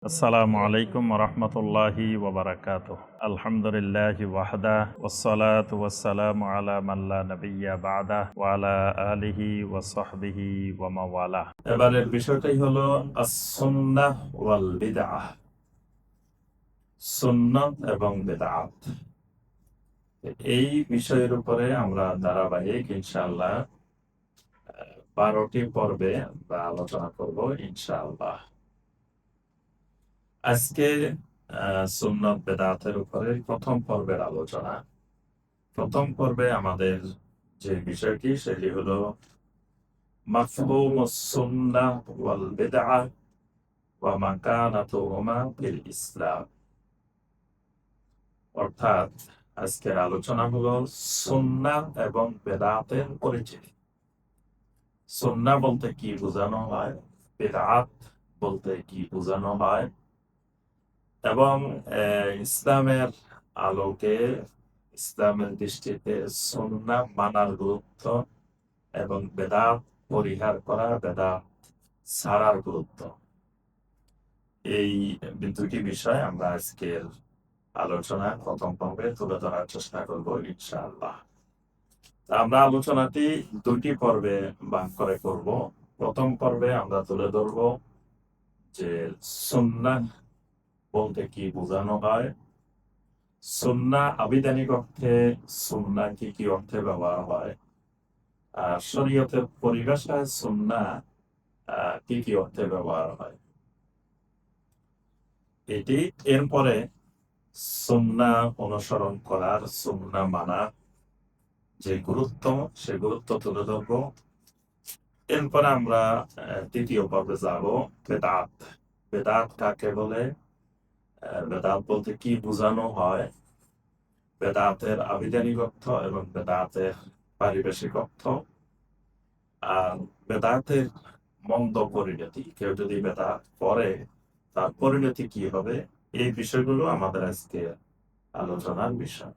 আসসালামু আলাইকুম রহমতুল্লাহি ওবরাকাতুহ। আলহামদুলিল্লাহি ওয়াহদা ওয়াসসালাতু ওয়াসসালামু আলা মান লা নাবিয়্যা বা'দা ওয়া আলা আলিহি ওয়া সাহবিহি ওয়া মাওয়ালা। এবারের বিষয়টাই হলো আস-সুন্নাহ ওয়াল বিদআহ, সুন্নাত এবং বিদআত। এই বিষয়ের উপরে আমরা ধারাবাহিক ইনশাআল্লাহ 12টি পর্বে আমরা আলোচনা করব ইনশাআল্লাহ। আজকে সুন্নত বেদাতের উপরে প্রথম পর্বের আলোচনা। প্রথম পর্বে আমাদের যে বিষয়টি সেটি হলো মাফহুমুস সুন্নাহ ওয়াল বিদআহ ওয়া মাকানাতুহুমা ফিল ইসলাম। অর্থাৎ আজকের আলোচনা হলো সুন্নাহ এবং বেদাতের পরিচিতি। সুন্নাহ বলতে কি বোঝানো হয়, বেদাত বলতে কি বোঝানো হয়, এবং ইসলামের আলোকে ইসলামের দৃষ্টিতে সুন্নাহ মানার গুরুত্ব এবং বেদাত পরিহার করা, বেদাত ছাড়ার গুরুত্ব, এই দুটি বিষয় আমরা আজকের আলোচনা প্রথম পর্বে তুলে ধরার চেষ্টা করব ইনশাআল্লাহ। আমরা আলোচনাটি দুটি পর্বে ভাগ করে করব। প্রথম পর্বে আমরা তুলে ধরব যে সুন্নাহ বলতে কি বোঝানো হয়, সুন্নাহ আবিধানিক অর্থে সুন্নাহ কি কি অর্থে ব্যবহার হয়, আর শরীয়তের পরিভাষায় সুন্নাহ কি কি অর্থে ব্যবহার হয় এটি। এরপরে সুন্নাহ অনুসরণ করার, সুন্নাহ মানা যে গুরুত্ব, সে গুরুত্ব তুলে ধরবো। এরপরে আমরা তৃতীয় পর্বে যাব বেদাত। বেদাত কাকে বলে, বেদাত বলতে কি বোঝানো হয়, বেদাতের আবিধানিক অর্থ এবং বেদাতের পারিবেশিক অর্থ, আর বেদাতের মন্দ পরিণতি, কেউ যদি বেদাত করে তার পরিণতি কি হবে, এই বিষয়গুলো আমাদের আজকে আলোচনার বিষয়।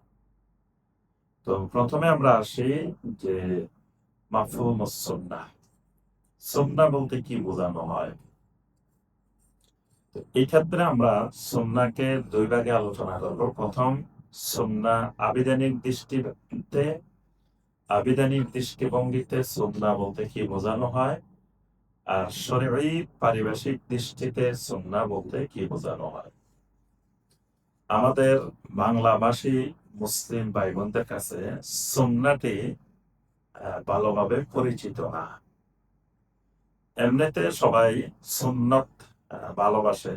তো প্রথমে আমরা আসি যে মাফহুমুস সুন্নাহ। সুন্নাহ বলতে কি বোঝানো হয়। এই ক্ষেত্রে আমরা সুন্নাহকে দুই ভাগে আলোচনা করব। প্রথম, সুন্নাহ আবিধানিক দৃষ্টিতে, আবিধানিক দৃষ্টিভঙ্গিতে সুন্নাহ বলতে কি বোঝানো হয়, আর শরঈ পারিভাষিক দৃষ্টিতে সুন্নাহ বলতে কি বোঝানো হয়। আমাদের বাংলাভাষী মুসলিম ভাই বোনদের কাছে সুন্নাহটি ভালোভাবে পরিচিত না। এমনিতে সবাই সুন্নত ভালোবাসে,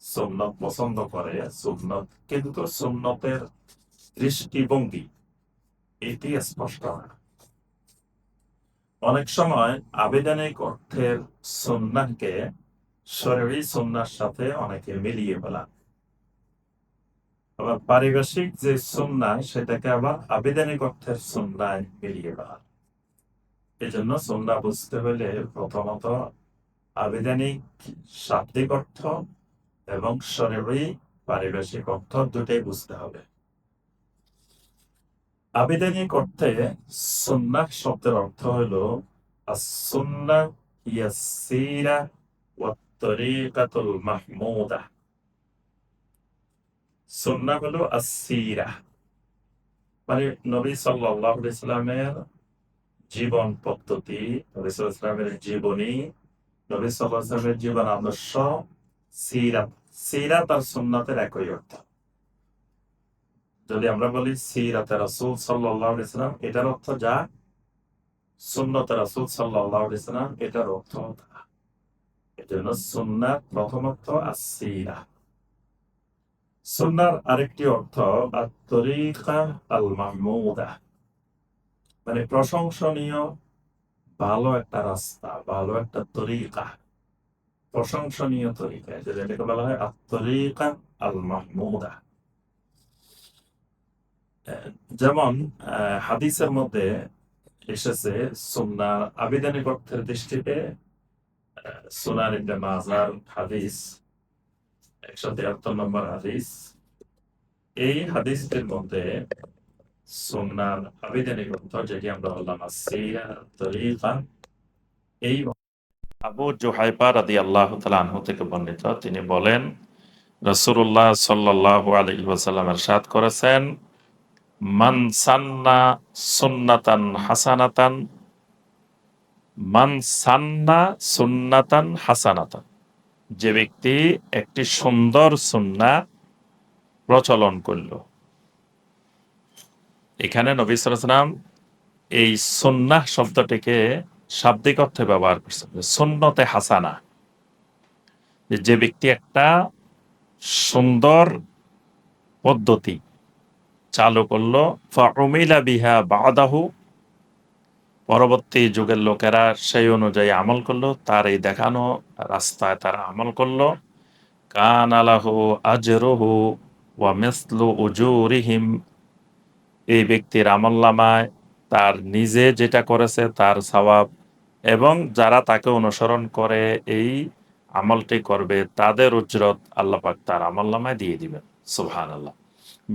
সুন্নত পছন্দ করে, সুন্নত, কিন্তু সুন্নতের দৃষ্টিভঙ্গি এটি স্পষ্ট না। অনেক সময় আবিধানিক অর্থের সুন্নাহকে শরঈ সুন্নাহর সাথে অনেকে মিলিয়ে ফেলা, আবার পারিভাষিক যে সুন্নাহ সেটাকে আবার আবিধানিক অর্থের সুন্নাহ মিলিয়ে ফেলা। এই জন্য সুন্নাহ বুঝতে হলে প্রথমত আবিধানিক শাব্দিক অর্থ এবং শরঈ পারিভাষিক অর্থ দুটাই বুঝতে হবে। আবিধানিক অর্থে সুন্নাহ শব্দের অর্থ হলো আস-সুন্নাহ হিয়া সিরাহ ওয়াত তরিকাতুল মাহমুদাহ। সুন্নাহ হলো আস-সিরাহ, মানে নবী সাল্লাল্লাহু আলাইহি সাল্লামের জীবন পদ্ধতি, নবী সাল্লাল্লাহু আলাইহি সাল্লামের জীবনী, নবী সাল্লাল্লাহু আলাইহি সাল্লামের জীবন আদর্শ। সিরাত, সিরাত আর সুন্নাতের একই অর্থ। যদি আমরা বলি সিরাতে রাসূল সাল্লাল্লাহু আলাইহি সাল্লাম, এটার অর্থ যা, সুন্নতে রাসূল সাল্লাল্লাহু আলাইহি সাল্লাম এটার অর্থ তা। এজন্য সুন্নাত প্রথম অর্থ আস-সিরাহ। সুন্নাহর আরেকটি অর্থ আত-তরিকা আল মাহমুদাহ, মানে প্রশংসনীয়, ভালো একটা রাস্তা, ভালো একটা তরিকা, প্রশংসনীয় তরিকা, যেটাকে বলা হয় আত-তরিকা আল মাহমুদাহ। যেমন হাদিসের মধ্যে এসেছে সুন্নাহ আবিধানিক অর্থের দৃষ্টিতে, সুনান ইবনে মাজার হাদিস 173 নম্বর হাদিস। এই হাদিসটির মধ্যে সুন্নাহর আবিধানিক অর্থ, যেটি আমরা বললাম as-সিরাহ, তরিকা, এই আবু জুহাইফা রাদিয়াল্লাহু তাআলা আনহু থেকে বর্ণিত, তিনি বলেন রাসূলুল্লাহ সাল্লাল্লাহু আলাইহি ওয়াসাল্লাম ইরশাদ করেছেন, মান সান্না সুন্নাতান হাসানাতান মান সান্না সুন্নাতান হাসানাতান, যে ব্যক্তি একটি সুন্দর সুন্নাহ প্রচলন করল। এখানে নবী সাল্লাল্লাহু আলাইহি ওয়াসাল্লাম এই সুন্নাহ শব্দটিকে শাব্দিক অর্থে ব্যবহার করছেন, সুন্নতে হাসানা, যে ব্যক্তি একটা সুন্দর পদ্ধতি চালু করলো, ফাউমিলা বিহা বাদাহু, পরবর্তী যুগের লোকেরা সেই অনুযায়ী আমল করলো, তার এই দেখানো রাস্তায় তারা আমল করলো, কান আলাহু আজরুহু ওয়া মিসলু উজুরিহিম, এই ব্যক্তির আমলনামায় তার নিজে যেটা করেছে তার সওয়াব, এবং যারা তাকে অনুসরণ করে এই আমলটি করবে তাদের উজরত আল্লাহ পাক তার আমলনামায় দিয়ে দিবেন। সুবহানাল্লাহ।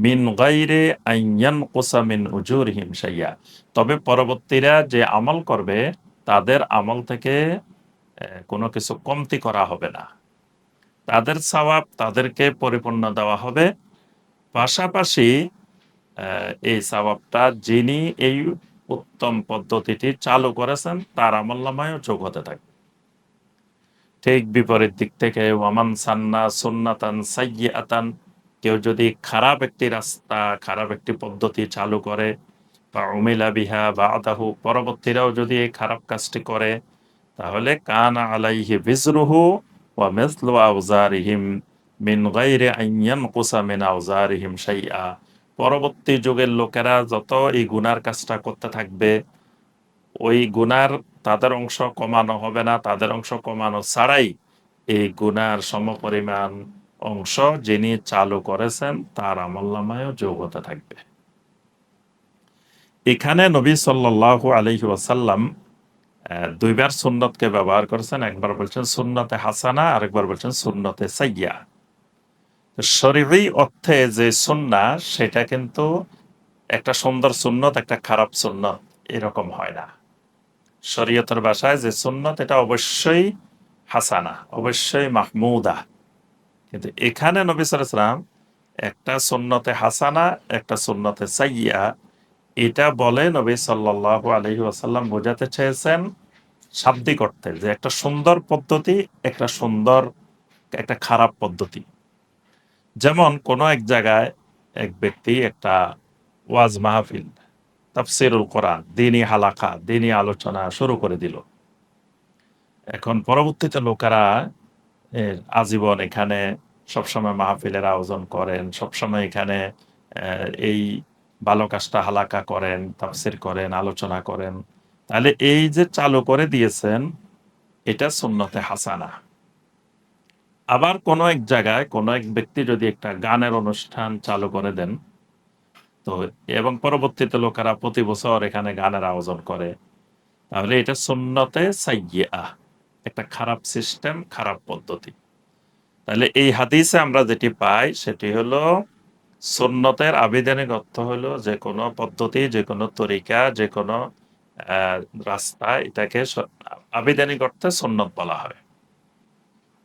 মিন গাইরে আইয়ান কুসা মিন উজুরিহিম শাইয়া, তবে পরবর্তীরা যে আমল করবে তাদের আমল থেকে কোনো কিছু কমতি করা হবে না, তাদের সওয়াব তাদেরকে পরিপূর্ণ দেওয়া হবে। পাশাপাশি এই সওয়াবটা যিনি এই উত্তম পদ্ধতিটি চালু করেছেন তার আমলনামায়ও যোগ হতে থাকবে। ঠিক বিপরীত দিক থেকে ওয়ামান সান্না সুন্নাতান সাইয়্যাতান, কেউ যদি খারাপ একটি রাস্তা খারাপ একটি পদ্ধতি চালু করে, বা উমিলা বিহা বাদাহু, পরবর্তীরাও যদি এই খারাপ কাজটি করে, তাহলে কানা আলাইহি বিজরুহু ওয়া মিসলু আওজারিহিম মিন গায়রি আন ইয়ানকুসা মিন আওজারিহিম শাইআ, পরবর্তী যুগের লোকেরা যত এই গুনার কাজটা করতে থাকবে, ওই গুনার তাদের অংশ কমানো হবে না, তাদের অংশ কমানো ছাড়াই এই গুনার সমপরিমাণ অংশ যিনি চালু করেছেন তার আমলনামায়ও যোগ হতে থাকবে। এখানে নবী সাল্লাল্লাহু আলাইহি ওয়াসাল্লাম দুইবার সুন্নতকে ব্যবহার করেছেন, একবার বলছেন সুন্নতে হাসানা, আরেকবার বলছেন সুন্নতে সাইয়্যা। শরীয়ী অর্থে যে সুন্নাহ সেটা কিন্তু একটা সুন্দর সুন্নত একটা খারাপ সুন্নত এরকম হয় না। শরীয়তের ভাষায় যে সুন্নত এটা অবশ্যই হাসানা, অবশ্যই মাহমুদা, কিন্তু এখানে নবী সাল্লাল্লাহু আলাইহি ওয়াসাল্লাম একটা সুন্নতে হাসানা একটা সুন্নতে সাইয়্যা, এটা বলে নবী সাল্লাল্লাহু আলাইহি ওয়াসাল্লাম বোঝাতে চেয়েছেন শাব্দিক অর্থে যে একটা সুন্দর পদ্ধতি একটা খারাপ পদ্ধতি। যেমন কোনো এক জায়গায় এক ব্যক্তি একটা ওয়াজ মাহফিল, তাফসিরুল কোরআন, দ্বীনি হালাকা, দ্বীনি আলোচনা শুরু করে দিল। এখন পরবর্তীতে লোকেরা আজীবন এখানে সবসময় মাহফিলের আয়োজন করেন, সবসময় এখানে এই ভালো কাজটা হালাকা করেন, তাফসির করেন, আলোচনা করেন। তাহলে এই যে চালু করে দিয়েছেন এটা সুন্নতে হাসানা। আবার কোনো এক জায়গায় কোনো এক ব্যক্তি যদি একটা গানের অনুষ্ঠান চালু করে দেন, তো এবং পরবর্তীতে লোকেরা প্রতি বছর এখানে গানের আয়োজন করে, তাহলে এটা সুন্নতে সাইয়্যা, একটা খারাপ সিস্টেম, খারাপ পদ্ধতি। তাহলে এই হাদিসে আমরা যেটি পাই সেটি হলো সুন্নতের আবিধানিক অর্থ হলো যে কোনো পদ্ধতি, যে কোনো তরিকা, যে কোনো রাস্তা, এটাকে আবিধানিক অর্থে সুন্নত বলা হয়।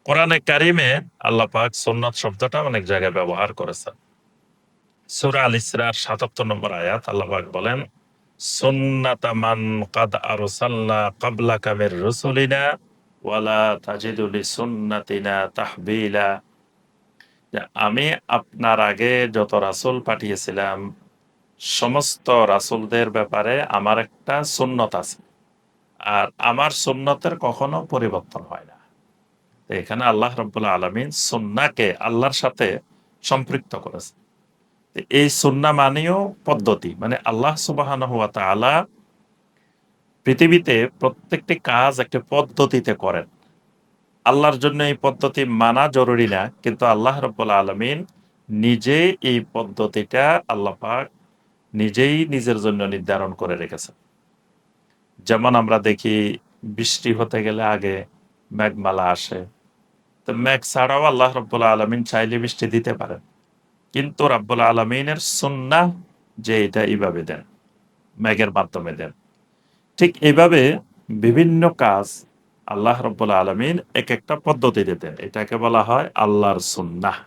কোরআনে কারিমে আল্লাহ পাক সুন্নত শব্দটা অনেক জায়গায় ব্যবহার করেছেন। সূরা আল ইসরার ৭৭ নম্বর আয়াত আল্লাহ পাক বলেন, সুন্নাতা মান কাদ আরসালনা ক্বাবলাকা মির রুসুলিনা ওয়ালা তাজিদু লিসুন্নাতিনা তাহবিলা, যে আমি আপনার আগে যত রাসূল পাঠিয়েছিলাম সমস্ত রাসূলদের ব্যাপারে আমার একটা সুন্নত আছে, আর আমার সুন্নতের কখনো পরিবর্তন হয় না। তো এখানে আল্লাহ রাব্বুল আলামিন সুন্নাহকে আল্লাহর সাথে সম্পৃক্ত করেছে। এই সুন্নাহ মানেও পদ্ধতি, মানে আল্লাহ সুবহানাহু ওয়া তাআলা পৃথিবীতে প্রত্যেকটি কাজ একটা পদ্ধতিতে করেন। আল্লাহর জন্য এই পদ্ধতি মানা জরুরি না, কিন্তু আল্লাহ রাব্বুল আলামিন নিজে এই পদ্ধতিটা আল্লাহ পাক নিজেই নিজের জন্য নির্ধারণ করে রেখেছেন। যেমন আমরা দেখি বৃষ্টি হতে গেলে আগে মেঘমালা আসে, তো মেঘ ছাড়াও আল্লাহ রাব্বুল আলামিন চাইলে বৃষ্টি দিতে পারেন, কিন্তু রাব্বুল আলামিনের সুন্নাহ যে এটা এইভাবে দেন, মেঘের মাধ্যমে দেন। ঠিক এইভাবে বিভিন্ন কাজ আল্লাহ রাব্বুল আলামিন এক একটা পদ্ধতি দিতেন, এটাকে বলা হয় আল্লাহর সুন্নাহ।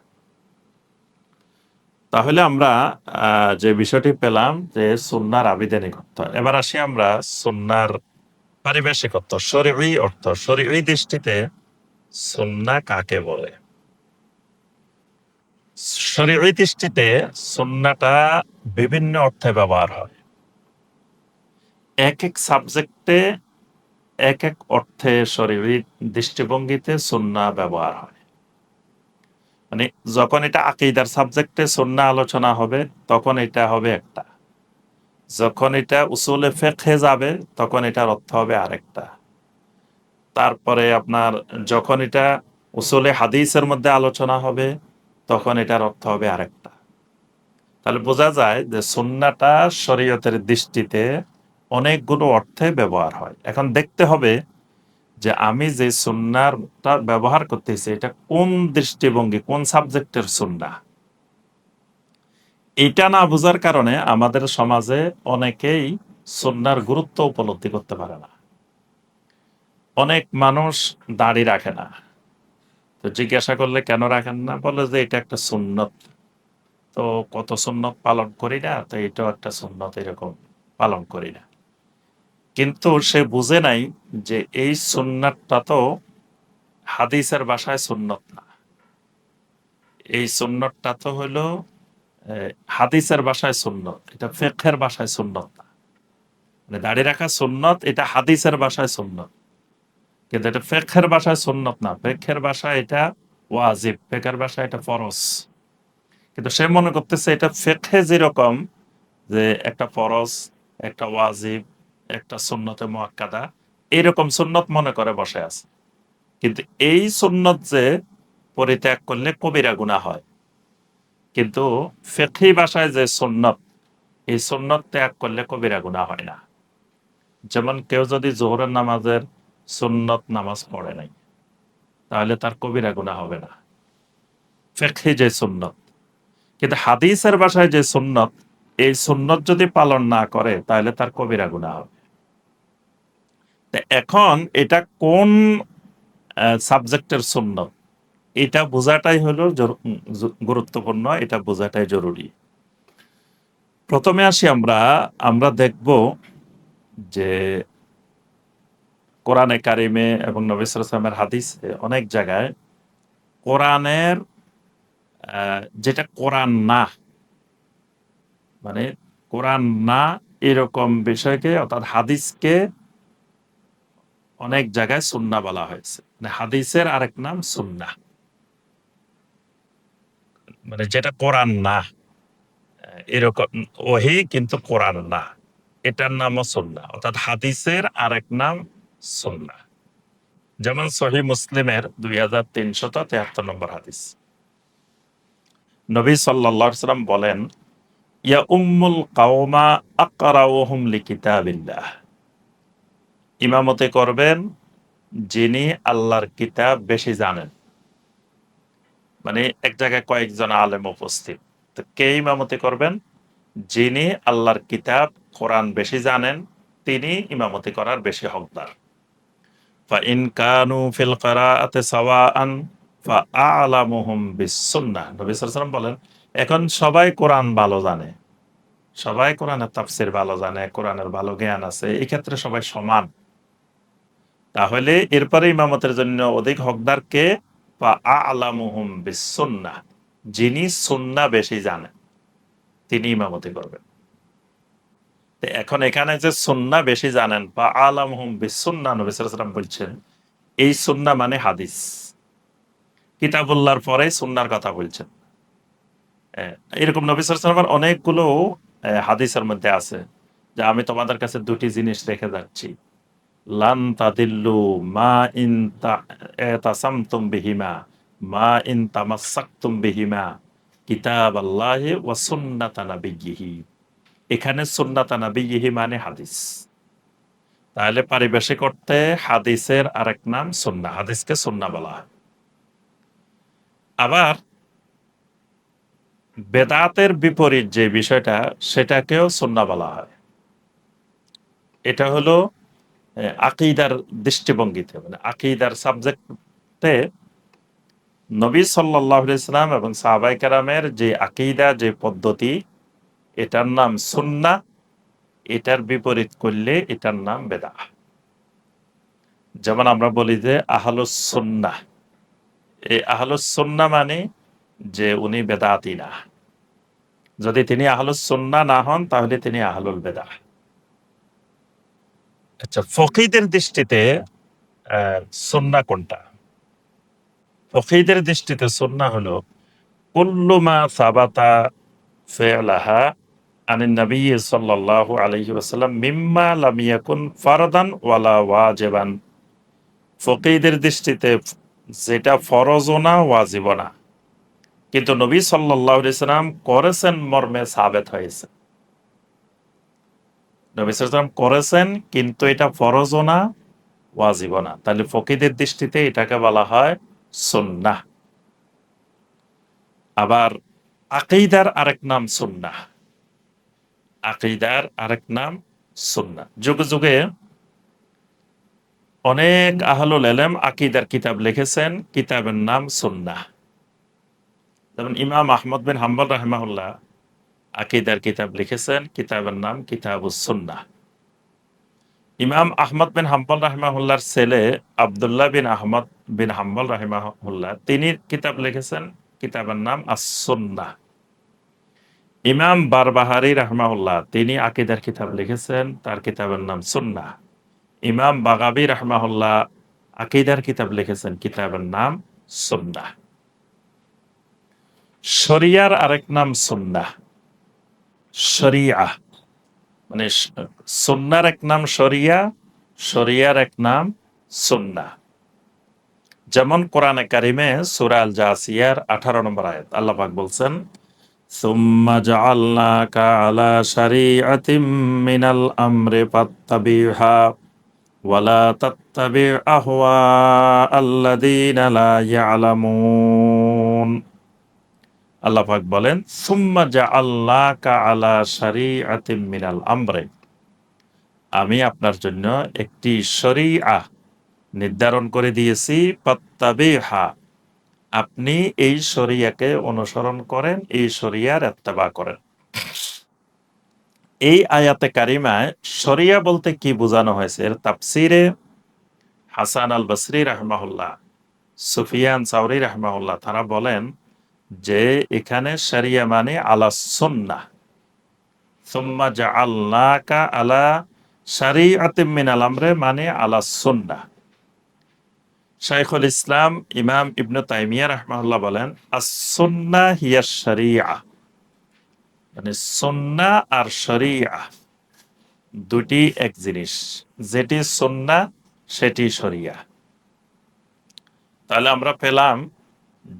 তাহলে আমরা যে বিষয়টি পেলাম যে সুন্নাহর আবিধানিক অর্থ। এবার আসি আমরা সুন্নাহর পারিভাষিক অর্থ, শরঈ অর্থ। শরঈ দৃষ্টিতে সুন্নাহ কাকে বলে? শরীয়ী দৃষ্টিতে সুন্নাহটা বিভিন্ন অর্থে ব্যবহার হয়। এক এক সাবজেক্টে এক এক অর্থে শরীয়ী দৃষ্টিভঙ্গিতে সুন্নাহ ব্যবহার হয়। মানে যখন এটা আকীদার সাবজেক্টে সুন্নাহ আলোচনা হবে তখন এটা হবে একটা। যখন এটা উসুলে ফিকহে যাবে তখন এটার অর্থ হবে আরেকটা। তারপরে আপনার যখন এটা উসুলে হাদিসের মধ্যে আলোচনা হবে তখন এটার অর্থ হবে আরেকটা। তাহলে বোঝা যায় যে সুন্নাহটা শরীয়তের দৃষ্টিতে অনেকগুলো অর্থে ব্যবহার হয়। এখন দেখতে হবে যে আমি যে সুন্নাহটা ব্যবহার করতেছি এটা কোন দৃষ্টিভঙ্গি, কোন সাবজেক্টের সুন্নাহ। এটা না বোঝার কারণে আমাদের সমাজে অনেকেই সুন্নাহর গুরুত্ব উপলব্ধি করতে পারে না। অনেক মানুষ দাড়ি রাখে না, তো জিজ্ঞাসা করলে কেন রাখেন না, বলে যে এটা একটা সুন্নত। তো কত সুন্নত পালন করি না, তো এটাও একটা সুন্নত, এরকম পালন করি না। কিন্তু সে বুঝে নাই যে এই সুন্নাতটা তো হাদিসের ভাষায় সুন্নত না। এই সুন্নতটা তো হলো হাদিসের ভাষায় সুন্নত, এটা ফিকহের ভাষায় সুন্নত না। মানে দাড়ি রাখা সুন্নত, এটা হাদিসের ভাষায় সুন্নত, কিন্তু এটা ফিকহের ভাষায় সুন্নত না। ফিকহের ভাষায় এটা ওয়াজিব, ফিকহের ভাষায় এটা ফরজ। কিন্তু সে মনে করতেছে এটা ফিকহে যেরকম যে একটা ফরজ, একটা ওয়াজিব, একটা সুন্নতে মুআক্কাদা, এরকম সুন্নত মনে করে বসে আছে। কিন্তু এই সুন্নত যে পরিত্যাগ করলে কবিরা গুনাহ হয়, কিন্তু ফিকহি ভাষায় যে সুন্নত, এই সুন্নত ত্যাগ করলে কবিরা গুনাহ হয় না। যেমন কেউ যদি জোহরের নামাজের সুন্নত নামাজ পড়ে নাই, তাহলে তার কবিরা গুনাহ হবে না, ফিকহি যে সুন্নত। কিন্তু হাদিসের ভাষায় যে সুন্নত, এই সুন্নত যদি পালন না করে তাহলে তার কবিরা গুনাহ হবে। তা এখন এটা কোন সাবজেক্টের সুন্নত, এটা বোঝাটাই হলো গুরুত্বপূর্ণ, এটা বোঝাটাই জরুরি। প্রথমে আসি আমরা আমরা দেখব যে কোরআনে কারিমে এবং নবী সাল্লাল্লাহু আলাইহি ওয়াসাল্লামের হাদিসে অনেক জায়গায় কোরআনের যেটা কোরআন না, মানে কোরআন না এরকম বিষয়কে অর্থাৎ হাদিসকে অনেক জায়গায় সুন্নাহ বলা হয়েছে। মানে হাদিসের আরেক নাম সুন্নাহ, মানে যেটা কোরআন না, এরকম ওহী কিন্তু কোরআন না, এটার নামও সুন্নাহ। অর্থাৎ হাদিসের আরেক নাম সুন্নাহ। যেমন সহিহ মুসলিমের 2373 নম্বর হাদিস, নবী সাল্লাল্লাহু আলাইহি ওয়াসাল্লাম বলেন, ইয়া উম্মুল কাওমা আকরাউহুম লিকিতাবিল্লাহ। ইমামতি করবেন যিনি আল্লাহর কিতাব বেশি জানেন। মানে এক জায়গায় কয়েকজন আলেম উপস্থিত, তো কে ইমামতি করবেন? যিনি আল্লাহর কিতাব কোরআন বেশি জানেন, তিনি ইমামতি করার বেশি হকদার। ফাইন কানু ফিল কিরাআতি সাওয়াআন ফাআলামুহুম বিসসুন্নাহ। নবী সাল্লাল্লাহু আলাইহি ওয়াসাল্লাম বলেন, এখন সবাই কোরআন ভালো জানে, সবাই কোরআনের তাফসীর ভালো জানে, কোরআনের ভালো জ্ঞান আছে, এই ক্ষেত্রে সবাই সমান। তাহলে এরপরে ইমামতের জন্য অধিক হকদার কে? ফাআলামুহুম বিসসুন্নাহ, যিনি সুন্নাহ বেশি জানেন তিনি ইমামতি করবেন। তো এখন এখানে যে সুন্নাহ বেশি জানেন বা আলামহুম বিসসুন্নাহ, নবী সাল্লাল্লাহু আলাইহি ওয়াসাল্লাম বলছেন এই সুন্নাহ মানে হাদিস, কিতাবুল্লাহর পরে সুন্নাহর কথা বলছেন। এরকম নবী সাল্লাল্লাহু আলাইহি ওয়াসাল্লামের অনেকগুলো হাদিসের মধ্যে আছে যে আমি তোমাদের কাছে দুটি জিনিস রেখে যাচ্ছি, লান তাদিল্লু মা ইন তাসামতুম বিহিমা মা ইন তামাসসাকতুম বিহিমা কিতাবাল্লাহি ওয়া সুন্নাতা নাবিয়্যিহি। এখানে সুন্নাতা নাবিয়্যিহি মানে হাদিস। তাহলে পারিভাষিক অর্থে হাদিসের আরেক নাম সুন্নাহ, হাদিসকে সুন্নাহ বলা হয়। আবার বেদাতের বিপরীত যে বিষয়টা, সেটাকেও সুন্নাহ বলা হয়। এটা হলো আকীদার দৃষ্টিভঙ্গিতে, মানে আকীদার সাবজেক্টে নবী সাল্লাল্লাহু আলাইহি সাল্লাম এবং সাহাবায়ে কেরামের যে আকীদা, যে পদ্ধতি, এটার নাম সুন্নাহ। এটার বিপরীত করলে এটার নাম বেদাহ। যেমন আমরা বলি যে আহলুস সুন্নাহ, এই আহলুস সুন্নাহ মানে যে উনি বেদাতি না। যদি তিনি আহলুস সুন্নাহ না হন তাহলে তিনি আহলুল বেদাহ। আচ্ছা, ফকিহদের দৃষ্টিতে সুন্নাহ কোনটা? ফকিহদের দৃষ্টিতে সুন্নাহ হলো কুল্লু মা সাবাতা ফি'লাহা আনিন নবী সাল্লাল্লাহু আলাইহি ওয়াসাল্লাম মিম্মা লাম ইয়াকুন ফারদান ওয়ালা ওয়াজিবান। ফকিহদের দৃষ্টিতে যেটা ফরজও না, ওয়াজিবও না, কিন্তু নবী সাল্লাল্লাহু আলাইহি সাল্লাম করেছেন মর্মে সাবেত হয়েছে। নবী সাল্লাল্লাহু আলাইহি সাল্লাম করেছেন, কিন্তু এটা ফরজও না, ওয়াজিবও না, তাহলে ফকিহদের দৃষ্টিতে এটাকে বলা হয় সুন্নাহ। আবার আকীদার আরেক নাম সুন্নাহ। আকীদার আরেক নাম সুন্নাহ। যুগে যুগে অনেক আহলুল ইলম আকীদার কিতাব লিখেছেন, কিতাবের নাম সুন্নাহ। যেমন ইমাম আহমদ বিন হাম্বল রাহিমাহুল্লাহ আকীদার কিতাব লিখেছেন, কিতাবের নাম কিতাবুস সুন্নাহ। ইমাম আহমদ বিন হাম্বল রাহিমাহুল্লাহর ছেলে আব্দুল্লাহ বিন আহমদ বিন হাম্বল রাহিমাহুল্লাহ, তিনি কিতাব লিখেছেন, কিতাবের নাম আস-সুন্নাহ। ইমাম বারবাহারি রাহমাহুল্লাহ তিনি আকীদার কিতাব লিখেছেন, তার কিতাবের নাম সুন্নাহ। ইমাম বাগাবী রাহমাহুল্লাহ আকীদার কিতাব লিখেছেন, কিতাবের নাম সুন্নাহ। শরিয়ার আরেক নাম সুন্নাহ। শরিয়া মানে সুন্নার এক নাম শরিয়া, শরিয়ার এক নাম সুন্নাহ। যেমন কোরআনে কারিমে সূরা আল জাসিয়ার 18 নম্বর আয়াত আল্লাহ পাক বলছেন, সুম্মা জাআলনাকা আলা শারিআতিম মিনাল আমরি ফাত্তাবিহা ওয়ালা তাত্তাবি আহওয়া আল্লাযীনা লা ইয়ালামুন। আল্লাহ পাক বলেন, সুম্মা জাআলনাকা আলা শারিআতিম মিনাল আমরি, আমি আপনার জন্য একটি শরিআহ নির্ধারণ করে দিয়েছি, ফাত্তাবিহা, আপনি এই শরিয়াকে অনুসরণ করেন, এই শরিয়ার ইত্তেবা করেন। এই আয়াতে কারিমায় শরিয়া বলতে কি বোঝানো হয়েছে, এর তাফসিরে হাসান আল বসরি রাহমাহুল্লাহ, সুফিয়ান সাউরি রাহমাহুল্লাহ তারা বলেন যে এখানে শরিয়া মানে আলা সুন্নাহ। সুম্মা জাআলনাকা আলা শারিআতিম মিনাল আমরি মানে আলা সুন্নাহ। শাইখুল ইসলাম ইমাম ইবনে তাইমিয়া রাহমাহুল্লাহ বলেন, আস-সুন্নাহ হিয়া শরিয়া, মানে সুন্নাহ আর শরিয়া দুটি এক জিনিস, যেটি সুন্নাহ সেটি শরিয়া। তাহলে আমরা পেলাম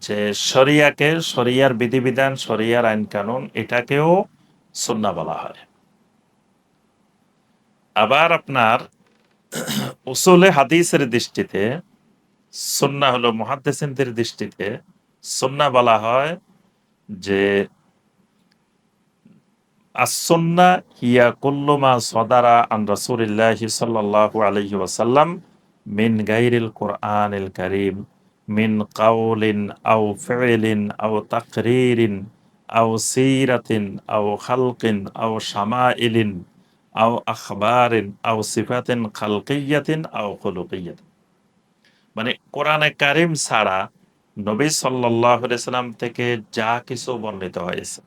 যে শরিয়াকে, শরিয়ার বিধিবিধান, শরিয়ার আইন কানুন, এটাকেও সুন্নাহ বলা হয়। আবার আপনার উসুলে হাদিসের দৃষ্টিতে সুন্নাহ হলো, মুহাদ্দিসিনদের দৃষ্টিতে সুন্নাহ বলা হয় যে as-sunnah হিয়া কুল্লু মা সাদারা আন রাসূলিল্লাহি সাল্লাল্লাহু আলাইহি ওয়াসাল্লাম মিন গায়রিল কুরআনিল কারীম মিন কাওলিন আও ফি'লিন আও তাকরীরিন আও সীরাতিন আও খালকিন আও শামাইলিন আও আখবারিন আও সিফাতিন খালকিয়াতিন আও খুলুকিয়াতিন। মানে কোরআনে কারীম ছাড়া নবী সাল্লাল্লাহু আলাইহি সাল্লাম থেকে যা কিছু বর্ণিত হয়েছে,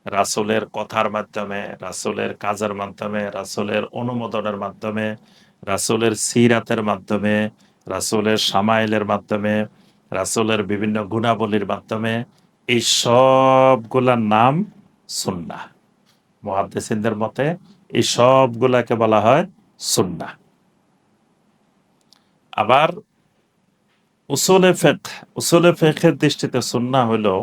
রাসূলের কথার মাধ্যমে, রাসূলের কাজের মাধ্যমে, রাসূলের অনুমোদনের মাধ্যমে, রাসূলের সিরাতের মাধ্যমে, রাসূলের শামাইলের মাধ্যমে, রাসূলের বিভিন্ন গুণাবলীর মাধ্যমে, এই সবগুলার নাম সুন্নাহ। মুহাদ্দিসিনদের মতে এই সবগুলাকে বলা হয় সুন্নাহ। আবার উসুলে ফিকহের দৃষ্টিতে সুন্নাহ হলো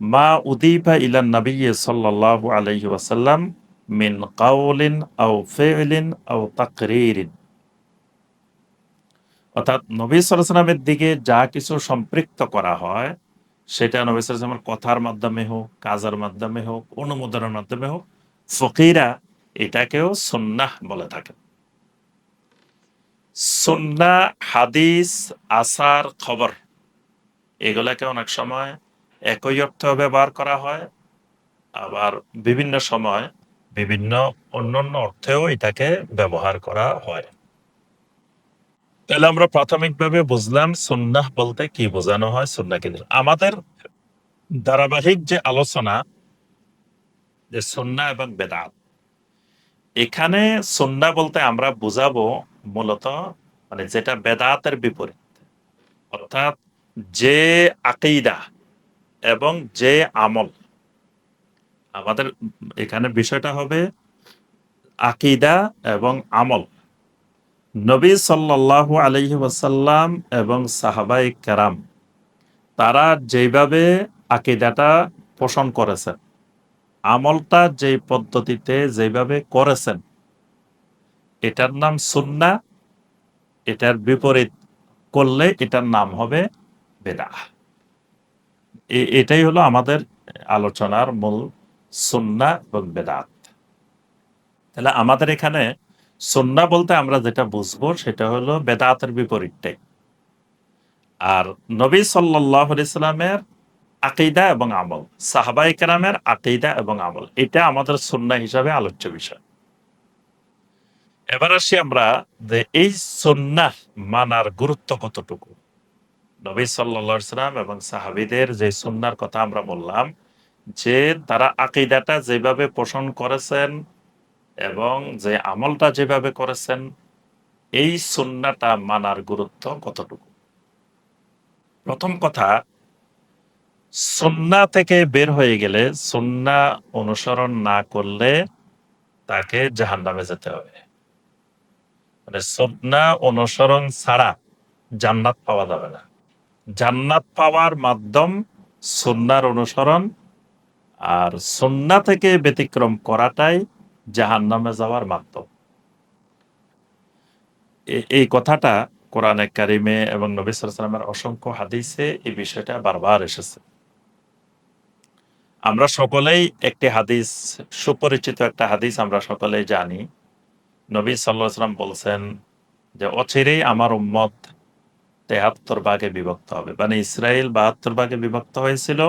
মা উদিফা ইলান নবী সাল্লাল্লাহু আলাইহি ওয়াসাল্লাম মিন কাওলিন আও ফি'লিন আও তাকরীরিন, অর্থাৎ নবী সাল্লাল্লাহু আলাইহি ওয়াসাল্লামের দিকে যা কিছু সম্পৃক্ত করা হয়, সেটা নবী সাল্লাল্লাহু আলাইহি ওয়াসাল্লামের কথার মাধ্যমে হোক, কাজের মাধ্যমে হোক, অনুমোদনের মাধ্যমে হোক, ফকিহরা এটাকেও সুন্নাহ বলে থাকে। সুন্নাহ, হাদিস, আসার, খবর এগুলাকে অনেক সময় একই অর্থেও ব্যবহার করা হয়, আবার বিভিন্ন সময় বিভিন্ন অন্যান্য অর্থেও এটাকে ব্যবহার করা হয়। তাহলে আমরা প্রাথমিকভাবে বুঝলাম সুন্নাহ বলতে কি বোঝানো হয়, সুন্নাহ কি। আমাদের ধারাবাহিক যে আলোচনা, যে সুন্নাহ এবং বেদাত, এখানে সুন্নাহ বলতে আমরা বুঝাবো মূলত মানে যেটা বেদাতের বিপরীত, অর্থাৎ যে আকীদা এবং যে আমল। আমাদের এখানে বিষয়টা হবে আকীদা এবং আমল। নবী সাল্লাল্লাহু আলাইহি ওয়াসাল্লাম এবং সাহাবায়ে কেরাম তারা যেভাবে আকীদাটা পোষণ করেছেন, আমলটা যে পদ্ধতিতে যেভাবে করেছেন, এটার নাম সুন্নাহ। এটার বিপরীত করলে এটার নাম হবে বেদাহ। এটাই হলো আমাদের আলোচনার মূল, সুন্নাহ এবং বেদাত। তাহলে আমাদের এখানে সুন্নাহ বলতে আমরা যেটা বুঝবো সেটা হলো বেদাতের বিপরীতটাই। আর নবী সাল্লাল্লাহু আলাইহি সাল্লামের আকীদা এবং আমল, সাহাবায়ে কেরামের আকীদা এবং আমল, এটা আমাদের সুন্নাহ হিসাবে আলোচ্য বিষয়। এবার আসি আমরা যে এই সুন্নাহ মানার গুরুত্ব কতটুকু। নবী সাল্লাল্লাহু আলাইহি সাল্লাম এবং সাহাবীদের যে সুন্নাহর কথা আমরা বললাম, যে তারা আকীদাটা যেভাবে পোষণ করেছেন এবং যে আমলটা যেভাবে করেছেন, এই সুন্নাহটা মানার গুরুত্ব কতটুকু। প্রথম কথা, সুন্নাহ থেকে বের হয়ে গেলে, সুন্নাহ অনুসরণ না করলে তাকে জাহান্নামে যেতে হবে। মানে সুন্নাহ অনুসরণ ছাড়া জান্নাত পাওয়া যাবে না। জান্নাত পাওয়ার মাধ্যম সুন্নাহর অনুসরণ, আর সুন্নাহ থেকে ব্যতিক্রম করাটাই জাহান্নামে যাওয়ার মাধ্যম। এই কথাটা কোরআনে কারিমে এবং নবী সাল্লাল্লাহু আলাইহি ওয়াসাল্লামের অসংখ্য হাদিসে এই বিষয়টা বারবার এসেছে। আমরা সকলেই একটি হাদিস, সুপরিচিত একটা হাদিস আমরা সকলেই জানি। নবী সাল্লাল্লাহু আলাইহি ওয়াসাল্লাম বলছেন যে অচিরেই আমার উম্মত ৭৩ ভাগে বিভক্ত হবে। মানে ইসরায়েল ৭২ ভাগে বিভক্ত হয়েছিল,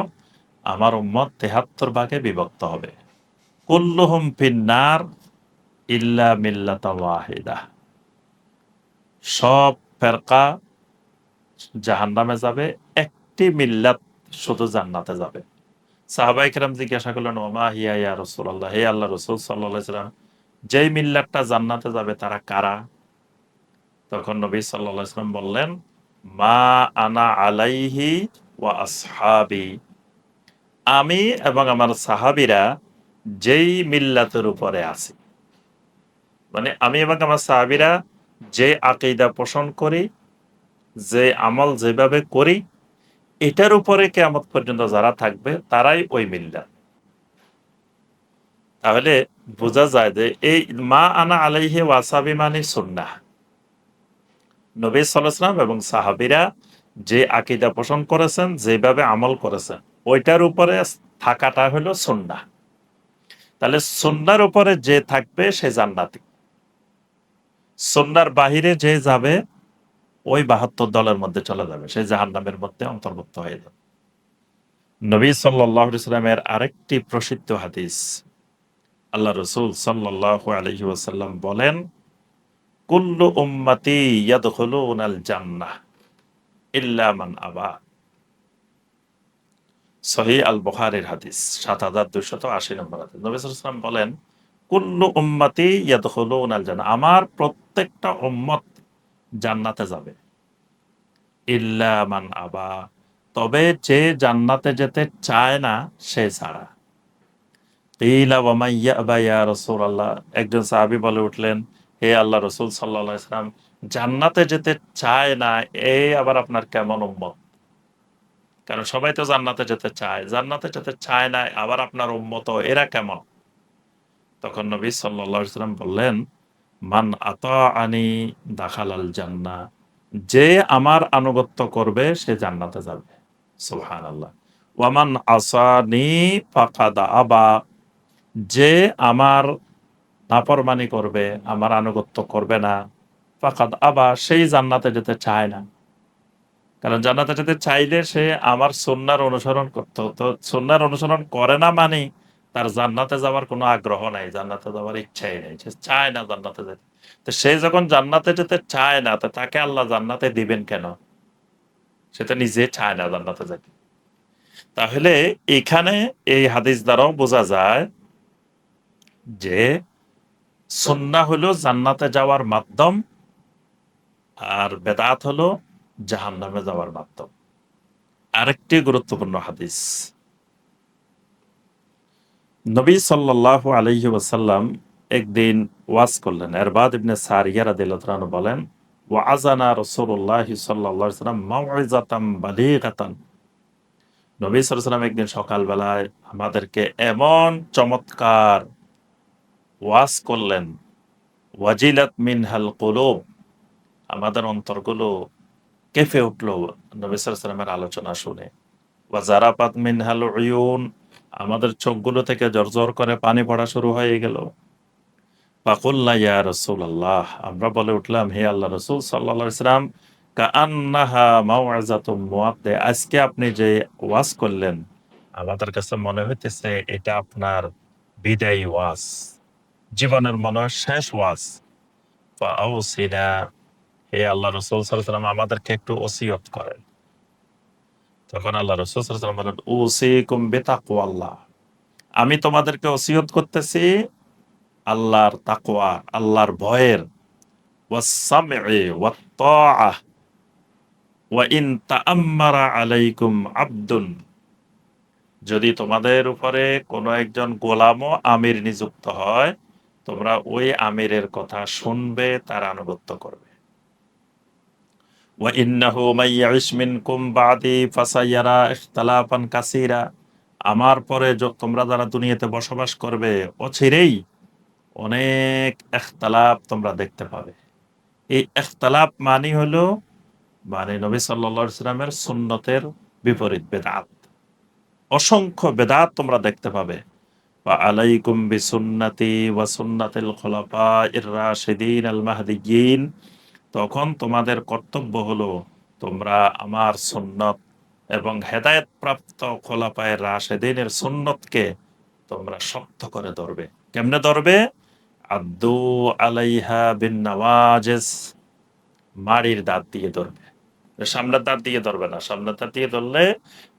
আমার উম্মত ৭৩ ভাগে বিভক্ত হবে। কুল্লুহুম ফিন্নার ইল্লা মিল্লাতা ওয়াহিদা। সব ফেরকা জাহান্নামে যাবে, একটি মিল্লাত শুধু জান্নাতে যাবে। সাহাবায়ে কেরাম জিজ্ঞাসা করলেন, ওমা হিয়া ইয়া রাসূলুল্লাহ, হে আল্লাহ রাসূল সাল্লাল্লাহু আলাইহি ওয়াসাল্লাম, যেই মিল্লাতটা জান্নাতে যাবে তারা কারা? তখন নবী সাল্লাল্লাহু আলাইহি ওয়াসাল্লাম বললেন, মা আনা আলাইহি ওয়া আসহাবি। আমি এবং আমার সাহাবীরা যেই মিল্লাতের উপরে আছি। মানে আমি এবং আমার সাহাবীরা যে আকীদা পোষণ করি, যে আমল যেভাবে করি, এটার উপরে কিয়ামত পর্যন্ত যারা থাকবে তারাই ওই মিল্লাত। তাহলে বোঝা যায় যে এই মা আনা আলাইহি ওয়া আসহাবি মানে সুন্নাহ। নবী সাল্লাল্লাহু আলাইহি ওয়াসাল্লাম এবং সাহাবীরা যে আকীদা পোষণ করেছেন, যেভাবে আমল করেছেন, ওইটার উপরে থাকাটা হলো সুন্নাহ। তাহলে সুন্নাহর উপরে যে থাকবে সে জান্নাতি। সুন্নাহর বাহিরে যে যাবে ওই ৭২ দলের মধ্যে চলে যাবে, সে জাহান্নামের মধ্যে অন্তর্ভুক্ত হয়ে যাবে। নবী সাল্লাল্লাহু আলাইহি ওয়াসাল্লামের আরেকটি প্রসিদ্ধ হাদিস, আল্লাহ রাসূল সাল্লাল্লাহু আলাইহি ওয়াসাল্লাম বলেন, কুল্লু উম্মতি ইয়াদখুলুনাল জান্নাহ ইল্লা মান আবা। সহিহ আল বুখারীর হাদিস ৭২৮০ নম্বর হাদিস। নবী সাল্লাল্লাহু আলাইহি ওয়াসাল্লাম বলেন, কুল্লু উম্মতি ইয়াদখুলুনাল জান্নাহ, আমার প্রত্যেকটা উম্মত জান্নাতে যাবে। ইল্লা মান আবা, তবে যে জান্নাতে যেতে চায় না সে ছাড়া। কিলা ওয়া মান ইয়াবা ইয়া রাসূলুল্লাহ, একজন সাহাবী বলে উঠলেন, হে আল্লাহ রাসূল সাল্লাল্লাহু আলাইহি ওয়াসাল্লাম, জান্নাতে যেতে চায় না আবার আপনার কেমন উম্মত? কারণ সবাই তো জান্নাতে যেতে চায়, জান্নাতে যেতে চায় না আবার আপনার উম্মত, এরা কেমন? তখন নবী সাল্লাল্লাহু আলাইহি ওয়াসাল্লাম বললেন, মান আতাআনি দাখালাল জান্নাহ, যে আমার আনুগত্য করবে সে জান্নাতে যাবে। সুবহানাল্লাহ। ওয়া মান আসানি ফাকাদ আবা, যে আমার নাফরমানি করবে, আমার আনুগত্য করবে না, ফাকাদ আবা, সেই জান্নাতে যেতে চায় না। কারণ জান্নাতে যেতে চাইলে সে আমার সুন্নাহর অনুসরণ করতে হতো। সুন্নাহর অনুসরণ করে না মানে তার জান্নাতে যাওয়ার কোনো আগ্রহ নাই, জান্নাতে যাওয়ার ইচ্ছাই নেই। সে চায় না জান্নাতে যেতে। তো সে যখন জান্নাতে যেতে চায় না, তো তাকে আল্লাহ জান্নাতে দিবেন কেন? সে তো নিজে চায় না জান্নাতে যেতে। তাহলে এখানে এই হাদিস দ্বারাও বোঝা যায় যে সুন্নাহ হলো জান্নাতে যাওয়ার মাধ্যম, আর বেদাত হলো জাহান্নামে যাওয়ার মাধ্যম। আরেকটি গুরুত্বপূর্ণ হাদিস, নবী সাল্লাল্লাহু আলাইহি ওয়াসাল্লাম একদিন ওয়াজ করলেন। ইরবাদ ইবনে সারিয়া রাদিয়াল্লাহু তাআলা বলেন, ওয়াআযানা রাসূলুল্লাহ সাল্লাল্লাহু আলাইহি ওয়াসাল্লাম মাউইযাতাম বালীগাতান। নবী সাল্লাল্লাহু আলাইহি ওয়াসাল্লাম একদিন সকালবেলায় আমাদেরকে এমন চমৎকার ওয়াজ করলেন, ওয়াজিলাত মিনহাল কুলুব, আমাদের অন্তরগুলো কেঁপে উঠল নবী সাল্লাল্লাহু আলাইহি ওয়াসাল্লামের আলোচনা শুনে। ওয়াজারাফাত মিনহাল উয়ুন, আমাদের চোখগুলো থেকে ঝরঝর করে পানি পড়া শুরু হয়ে গেল। ফাকুল্না ইয়া রাসূলুল্লাহ, আমরা বলে উঠলাম, হে আল্লাহ রাসূল সাল্লাল্লাহু আলাইহি ওয়াসাল্লাম, কাআন্নাহা মাউইযাতুম মুওয়াদ্দি, আজকে আপনি যে ওয়াজ করলেন আমাদের কাছে মনে হইতেছে এটা আপনার বিদায়ী ওয়াজ, জীবনের মনে হয় শেষ ওয়াজ। ফাআউসিনা, হে আল্লাহ রাসূল সাল্লাল্লাহু আলাইহি ওয়াসাল্লাম, আমাদেরকে একটু ওসিয়ত করেন। তখন আল্লাহ রাসূল সাল্লাল্লাহু আলাইহি ওয়াসাল্লাম বলেন, উসিকুম বিতাকওয়াল্লাহ, আমি তোমাদেরকে ওসিয়ত করতেছি আল্লাহর তাকওয়া, আল্লাহর ভয়ের। ওয়াস-সাম'i ওয়াত-তাআহ ওয়া ইন তাআম্মারা আলাইকুম আবদুন, যদি তোমাদের উপরে কোনো একজন গোলামও আমির নিযুক্ত হয়, তোমরা ওই আমিরের কথা শুনবে, তার আনুগত্য করবে। ওয়া ইন্নাহু মাইয়াইশ মিনকুম বাদি ফাসায়ারা ইখতিলাফান কাসীরা, আমার পরে তোমরা যারা দুনিয়াতে বসবাস করবে অচিরেই অনেক ইখতিলাফ তোমরা দেখতে পাবে। এই ইখতিলাফ মানে হলো মানে নবী সাল্লাল্লাহু আলাইহি ওয়াসাল্লামের সুন্নতের বিপরীত বেদাত। অসংখ্য বেদাত তোমরা দেখতে পাবে। ওয়া আলাইকুম বিসুন্নতি ওয়া সুন্নাতিল খুলাফাইর রাশিদিন আল মাহদিয়্যিন, তখন তোমাদের কর্তব্য হলো তোমরা আমার সুন্নত এবং হেদায়েত প্রাপ্ত খোলাফায়ে রাশেদিনের সুন্নতকে তোমরা শক্ত করে ধরবে। কেমনে ধরবে? আদ্দু আলাইহা বিন নওয়াজিস, মাড়ির দাঁত দিয়ে ধরবে। সামনের দাঁত দিয়ে ধরবে না। সামনের দাঁত দিয়ে ধরলে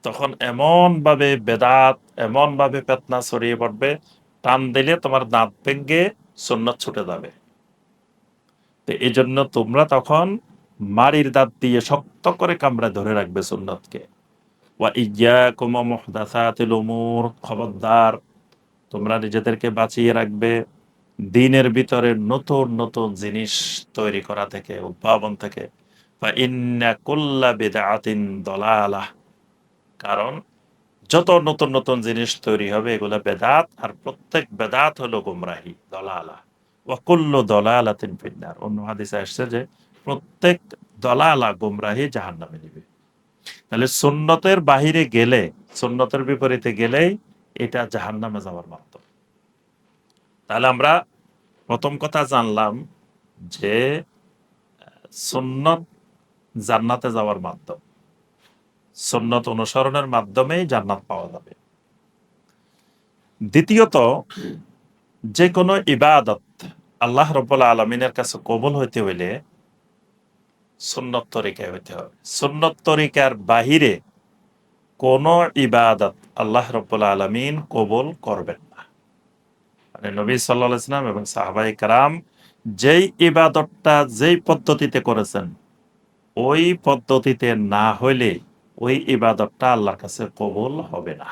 তখন এমন ভাবে বেদাত, এমন ভাবে ফিতনা ছড়িয়ে পড়বে, টান দিলে তোমার দাঁত ভেঙে সুন্নত ছুটে যাবে। তো এই জন্য তোমরা তখন মাড়ির দাঁত দিয়ে শক্ত করে কামড়ে ধরে রাখবে সুন্নতকে। ওয়া ইয়্যাকুম ওয়া মুহদাসাতিল উমুর, খবরদার তোমরা নিজেদেরকে বাঁচিয়ে রাখবে দ্বীনের ভিতরে নতুন নতুন জিনিস তৈরি করা থেকে, উদ্ভাবন থেকে। ফা ইন্না কুল্লা বিদআতিন দালালাহ, কারণ যত নতুন নতুন জিনিস তৈরি হবে এগুলা বেদাত, আর প্রত্যেক বেদাত হলো গুমরাহি, দলালা। ওয়া কুল্লু দলালাতিন ফিন্নার, অন্য হাদিসে আসছে যে প্রত্যেক দলালা গুমরাহি জাহান্নামে নিবে। তাহলে সুন্নতের বাহিরে গেলে, সুন্নতের বিপরীতে গেলেই এটা জাহান্নামে যাওয়ার মাধ্যম। তাহলে আমরা প্রথম কথা জানলাম যে সুন্নত জান্নাতে যাওয়ার মাধ্যম, সুন্নত অনুসরণের মাধ্যমেই জান্নাত পাওয়া যাবে। দ্বিতীয়ত, যে কোনো ইবাদত আল্লাহ রাব্বুল আলামিনের কাছে কবুল হইতে হইলে সুন্নত তরিকায় হইতে হবে। সুন্নত তরিকার বাহিরে কোন ইবাদত আল্লাহ রাব্বুল আলামিন কবুল করবেন না। মানে নবী সাল্লাল্লাহু আলাইহি ওয়াসাল্লাম এবং সাহাবায়ে কেরাম যেই ইবাদতটা যেই পদ্ধতিতে করেছেন, ওই পদ্ধতিতে না হইলে ওই ইবাদতটা আল্লাহর কাছে কবুল হবে না।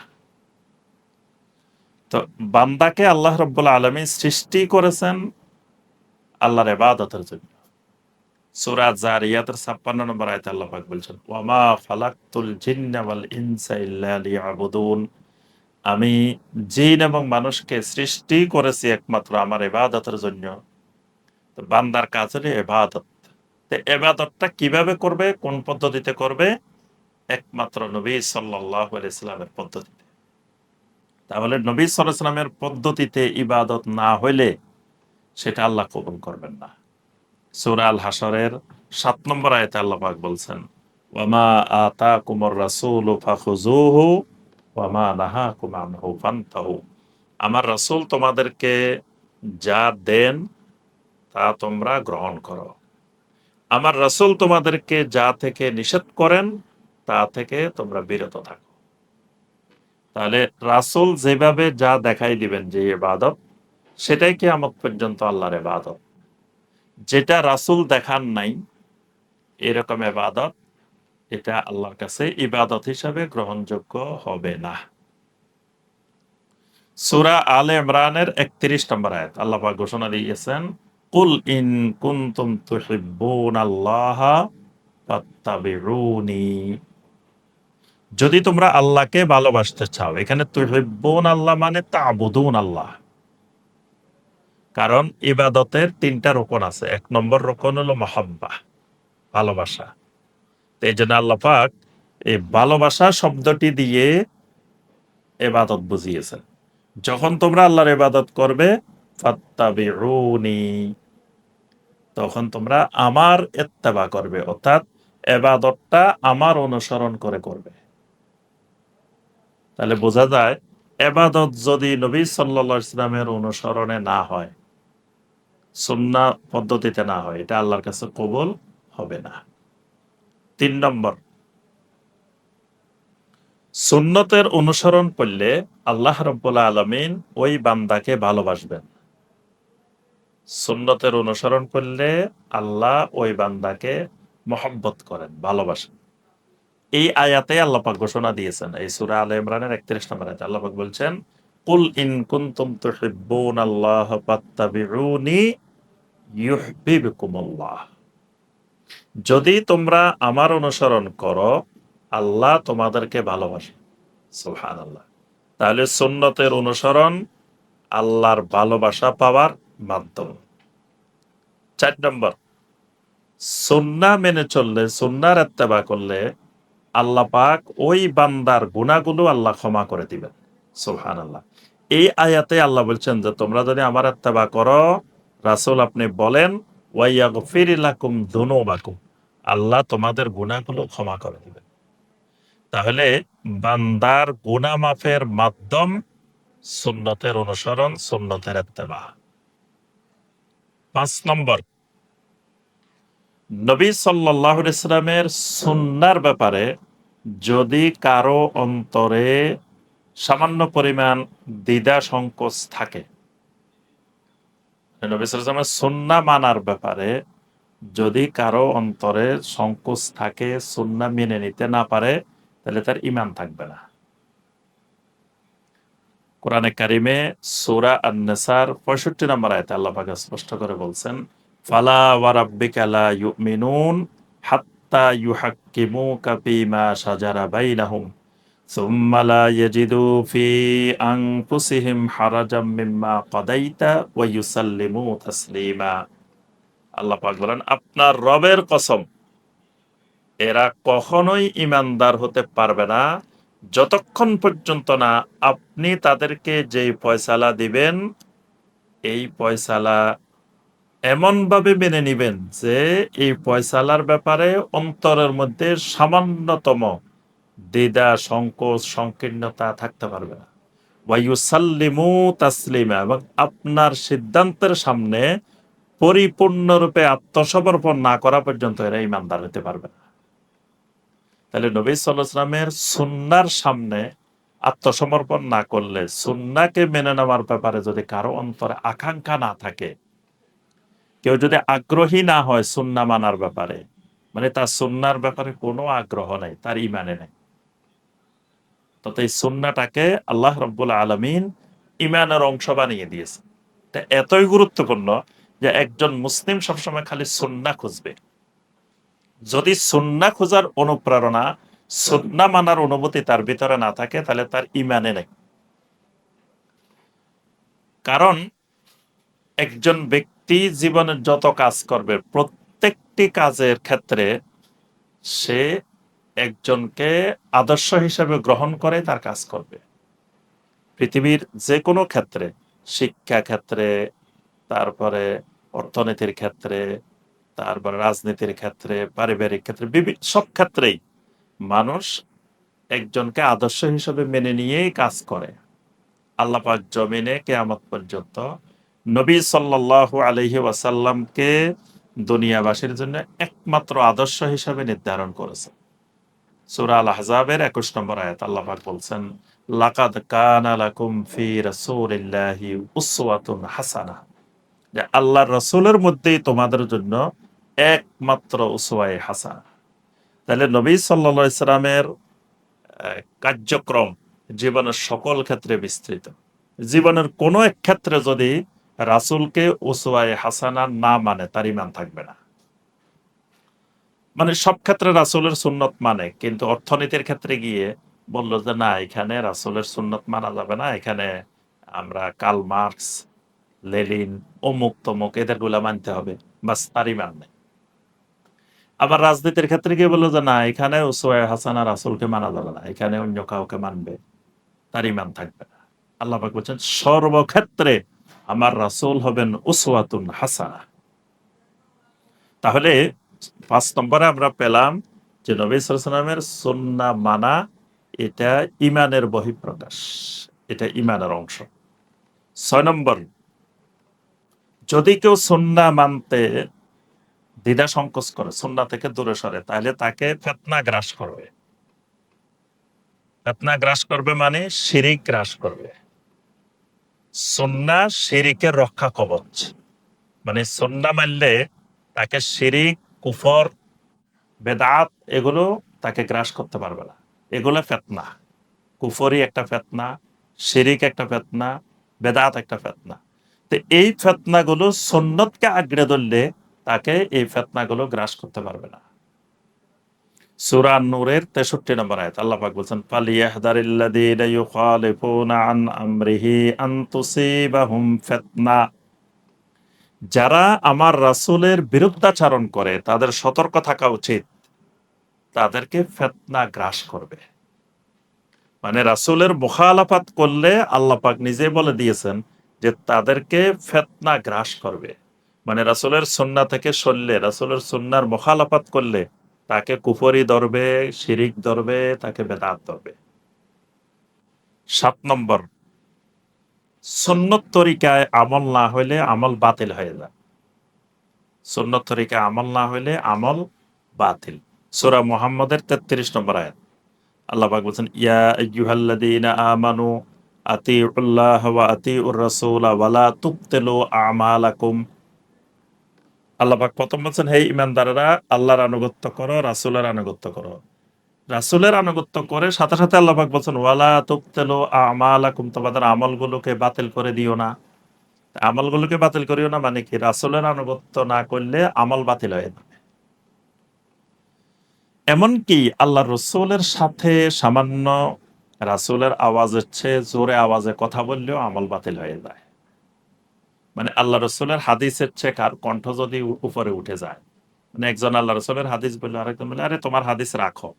তো বান্দাকে আল্লাহ রাব্বুল আলামিন সৃষ্টি করেছেন আল্লাহর ইবাদতের জন্য। সূরা যারিয়াতের ৫৬ নম্বর আয়াতে আল্লাহ পাক বলছেন, ওয়া মা খালাকতুল জিন্না ওয়াল ইনসা ইল্লা লিয়াবুদুন, আমি জিন এবং মানুষকে সৃষ্টি করেছি একমাত্র আমার ইবাদতের জন্য। তো বান্দার কাজ হলো ইবাদত। তো ইবাদতটা কিভাবে করবে, কোন পদ্ধতিতে করবে? একমাত্র নবী সাল্লাল্লাহু আলাইহি সাল্লামের পদ্ধতিতে। তাহলে নবী সাল্লাল্লাহু আলাইহি সাল্লামের পদ্ধতিতে ইবাদত না হইলে সেটা আল্লাহ কবুল করবেন না। সূরা আল হাশরের ৭ নম্বর আয়াতে আল্লাহ পাক বলছেন, ওয়ামা আতাকুমুর রাসূলু ফাখুযুহু ওয়ামা নাহাকুম আনহু ফান্তাহু। আমার রাসূল তোমাদেরকে যা দেন তা তোমরা গ্রহণ করো। আমার রাসূল তোমাদেরকে যা থেকে নিষেধ করেন তা থেকে তোমরা বিরত থাকো। তাহলে রাসূল যেভাবে যা দেখাই দিবেন যে ইবাদত, সেটাই কিয়ামত পর্যন্ত আল্লাহর ইবাদত। যেটা রাসূল দেখান নাই এরকম ইবাদত, এটা আল্লাহর কাছে ইবাদত হিসাবে গ্রহণযোগ্য হবে না। সূরা আলে ইমরানের ৩১ নম্বর আয়াত আল্লাহ পাক ঘোষণা দিয়েছেন, কুল ইন কুনতুম তুহিব্বুনাল্লাহা ফাত্তাবিউনি। যদি তোমরা আল্লাহকে ভালোবাসতে চাও, এখানে তুহিব্বুন আল্লাহ মানে তা'বুদুন আল্লাহ। কারণ ইবাদতের ৩টা রকম আছে। ১ নম্বর রকম হলো মহাব্বা, ভালোবাসা। তো এই জন্য আল্লাহ পাক এই ভালোবাসা শব্দটি দিয়ে ইবাদত বুঝিয়েছেন। যখন তোমরা আল্লাহর ইবাদত করবে, ফাত্তাবিউনি, তখন তোমরা আমার ইত্তেবা করবে, অর্থাৎ ইবাদতটা আমার অনুসরণ করে করবে। তাহলে বোঝা যায় ইবাদত যদি নবী সাল্লাল্লাহু আলাইহি ওয়াসাল্লামের অনুসরণে না হয়, সুন্নাহ পদ্ধতিতে না হয়, এটা আল্লাহর কাছে কবুল হবে না। ৩ নম্বর, সুন্নতের অনুসরণ করলে আল্লাহ রাব্বুল আলামিন ওই বান্দাকে ভালোবাসবেন। সুন্নতের অনুসরণ করলে আল্লাহ ওই বান্দাকে মহব্বত করেন, ভালোবাসেন। এই আয়াতে আল্লাহ পাক ঘোষণা দিয়েছেন, এই সূরা আলে ইমরানের ৩১ নম্বর আয়াতে আল্লাহ পাক বলছেন, কুল ইন কুনতুম তুহিব্বুনাল্লাহ ফাত্তাবিউনি ইউহবিবকুমুল্লাহ। যদি তোমরা আমার অনুসরণ করো, আল্লাহ তোমাদেরকে ভালোবাসেন। সুবহানাল্লাহ। তাহলে সুন্নতের অনুসরণ আল্লাহর ভালোবাসা পাওয়ার মাধ্যম। ৪ নম্বর, সুন্নাহ মেনে চললে, সুন্নাহর ইত্তেবা করলে আল্লাহ পাক ওই বান্দার গুনাহগুলো আল্লাহ ক্ষমা করে দিবেন। সুবহানাল্লাহ। এই আয়াতে আল্লাহ বলছেন যে তোমরা যদি আমার ইত্তেবা করো, রাসূল আপনি বলেন, ওয়া ইয়াগফির লাকুম যুনুবাকুম, আল্লাহ তোমাদের গুনাহগুলো ক্ষমা করে দিবেন। তাহলে বান্দার গুনাহ মাফের মাধ্যম সুন্নতের অনুসরণ, সুন্নতের ইত্তেবা। ৫ নম্বর, নবী সাল্লাল্লাহু আলাইহি ওয়াসাল্লামের সুন্নাহর ব্যাপারে যদি কারো অন্তরে সামান্য পরিমাণ দ্বিধা সংকোচ থাকে, নবী সাল্লাল্লাহু আলাইহি ওয়াসাল্লামের সুন্নাহ মানার ব্যাপারে যদি কারো অন্তরে সংকোচ থাকে, সুন্নাহ মেনে নিতে না পারে, তাহলে তার ঈমান থাকবে না। কোরআনে কারিমে সূরা আন-নিসার ৬৫ নম্বর আয়াতে আল্লাহ পাক স্পষ্ট করে বলছেন, ফালা ওয়া রাব্বিকা লা ইউমিনুন হাত্তা ইউহাক্কিমুকা ফীমা শাজারা বাইনাহুম সুম্মা লা ইয়াজিদু ফি আনফুসিহিম হারাজাম মিম্মা কাদাইতা ওয়া ইউসাল্লিমু তাসলিমা। আল্লাহ পাক বলেন, আপনার রবের কসম, এরা কখনোই ঈমানদার হতে পারবে না যতক্ষণ পর্যন্ত না আপনি তাদেরকে যেই ফয়সালা দিবেন, এই ফয়সালা এমনভাবে মেনে নিবেন যে এই ফয়সালার ব্যাপারে অন্তরের মধ্যে সামান্যতম দ্বিধা, সংকোচ, সংকীর্ণতা থাকতে পারবে না। ওয়াইউসাল্লিমু তাসলিমা, এবং আপনার সিদ্ধান্তের সামনে পরিপূর্ণরূপে আত্মসমর্পণ না করা পর্যন্ত এরা ঈমানদার হতে পারবে না। তাহলে নবী সাল্লাল্লাহু আলাইহি ওয়াসাল্লামের সুন্নাহর সামনে আত্মসমর্পণ না করলে, সুন্নাহকে মেনে নেওয়ার ব্যাপারে যদি কারো অন্তরে আকাঙ্ক্ষা না থাকে, কেউ যদি আগ্রহী না হয় সুন্নাহ মানার ব্যাপারে, মানে তার সুন্নাহর ব্যাপারে কোনো আগ্রহ নাই, তার ঈমানে নেই, তো এই সুন্নাহটাকে আল্লাহ রাব্বুল আলামিন ঈমানের অংশ বানিয়ে দিয়েছে। এটা এতই গুরুত্বপূর্ণ যে একজন মুসলিম সবসময় খালি সুন্নাহ খুঁজবে। যদি সুন্নাহ খোঁজার অনুপ্রেরণা, সুন্নাহ মানার অনুভূতি তার ভিতরে না থাকে, তাহলে তার ঈমানে নেই। কারণ একজন ব্যক্তি জীবনের যত কাজ করবে, প্রত্যেকটি কাজের ক্ষেত্রে সে একজনকে আদর্শ হিসেবে গ্রহণ করে তার কাজ করবে। পৃথিবীর যে কোনো ক্ষেত্রে, শিক্ষা ক্ষেত্রে, তারপরে অর্থনীতির ক্ষেত্রে, তারপর রাজনীতির ক্ষেত্রে, পারিবারিক ক্ষেত্রে, সব ক্ষেত্রেই মানুষ একজনকে আদর্শ হিসেবে মেনে নিয়েই কাজ করে। আল্লাহ পাক জমিনে কিয়ামত পর্যন্ত নবী সাল্লাল্লাহু আলাইহি ওয়াসাল্লামকে দুনিয়াবাসীর জন্য একমাত্র আদর্শ হিসেবে নির্ধারণ করেছেন। সূরা আল আহজাবের ২১ নম্বর আয়াত আল্লাহ পাক বলছেন, লাকাদ কানা লাকুম ফি রাসূলিল্লাহি উসওয়াতুন হাসানাহ, যে আল্লাহর রাসূলের মধ্যেই তোমাদের জন্য একমাত্র উসওয়ায়ে হাসানাহ। তাহলে নবী সাল্লাল্লাহু আলাইহি সাল্লামের কার্যক্রম জীবনের সকল ক্ষেত্রে বিস্তৃত। জীবনের কোনো এক ক্ষেত্রে যদি রাসূলকে উসওয়ায়ে হাসানা না মানে, তার ঈমান থাকবে না। মানে সব ক্ষেত্রে রাসূলের সুন্নত মানে, কিন্তু অর্থনীতির ক্ষেত্রে গিয়ে বলল যে না, এখানে রাসূলের সুন্নত মানা যাবে না, এখানে আমরা কার্ল মার্কস, লেনিন, অমুক তমুক এদেরগুলা মানতে হবে, বাস তার ঈমান নেই। আবার রাজনীতির ক্ষেত্রে গিয়ে বলল যে না, এখানে উসওয়ায়ে হাসানা রাসূলকে মানা যাবে না, এখানে অন্য কাউকে মানবে, তার ঈমান থাকবে না। আল্লাহ পাক বলছেন সর্বক্ষেত্রে আমার রাসূল হবেন উসওয়াতুন হাসানা। তাহলে ৫ নম্বরে আমরা পেলাম যে নবী সাল্লাল্লাহু আলাইহি ওয়াসাল্লামের সুন্নাহ মানা এটা ঈমানের বহিঃপ্রকাশ, এটা ঈমানের অংশ। ৬ নম্বর, যদি কেউ সুন্নাহ মানতে দ্বিধা সংকোচ করে, সুন্নাহ থেকে দূরে সরে, তাহলে তাকে ফিতনা গ্রাস করবে। ফিতনা গ্রাস করবে মানে শিরিক গ্রাস করবে। সুন্নাহ শিরিকের রক্ষা কবচ। মানে সুন্নাহ মানলে তাকে শিরিক, কুফর, বেদাত এগুলো তাকে গ্রাস করতে পারবে না। এগুলো ফিতনা। কুফরি একটা ফিতনা, শিরিক একটা ফিতনা, বেদাত একটা ফিতনা। তো এই ফিতনাগুলো সুন্নতকে আঁকড়ে ধরলে তাকে এই ফিতনাগুলো গ্রাস করতে পারবে না। সূরা নূরের ৬৩ নম্বর আয়াত আল্লাহ পাক বলছেন, ফালিয়াহদারিল্লাযীনা ইউখালিফুনা আন আমরিহি আন তুসিবাহুম ফিতনা, যারা আমার রাসূলের বিরুদ্ধাচরণ করে তাদের সতর্ক থাকা উচিত, তাদেরকে ফিতনা গ্রাস করবে। মানে রাসূলের মুখালাফাত করলে আল্লাহ পাক নিজেই বলে দিয়েছেন যে তাদেরকে ফিতনা গ্রাস করবে। মানে রাসূলের সুন্নাহ থেকে সরলে, রাসূলের সুন্নাহর মুখালাফাত করলে তাকে কুফরি ধরবে, শিরিক ধরবে, তাকে বেদাত ধরবে। ৭ নম্বর, সুন্নত তরিকায় আমল না হইলে আমল বাতিল হয়ে যায়। সুন্নত তরিকায় আমল না হইলে আমল বাতিল। সূরা মুহাম্মদের ৩৩ নম্বর আয়াত আল্লাহ পাক বলছেন, ইয়া আইয়ুহাল্লাযীনা আমানু আতিউল্লাহ ওয়া আতিউর রাসূলা ওয়া লা তুবতিলু আমালাকুম। আল্লাহ পাক প্রথম বলছেন, হে ঈমানদারেরা, আল্লাহর আনুগত্য করো, রাসূলের আনুগত্য করো। রাসূলের আনুগত্য করে সাথে সাথে আল্লাহ পাক বলছেন, ওয়া লা তুবতিলু আমালাকুম, তোমাদের আমলগুলোকে বাতিল করে দিও না। আমলগুলোকে বাতিল করিও না মানে কি? রাসূলের আনুগত্য না করলে আমল বাতিল হয়ে যাবে। এমনকি আল্লাহ রসুলের সাথে সামান্য রাসূলের আওয়াজের চেয়ে জোরে আওয়াজে কথা বললেও আমল বাতিল হয়ে যায়। মানে আল্লাহ রসুলের হাদিসের চেয়ে কার কণ্ঠ যদি উপরে উঠে যায়, মানে একজন আল্লাহ রসুলের হাদিস বললো, আরেকজন বলে আরে তোমার হাদিস রাখো,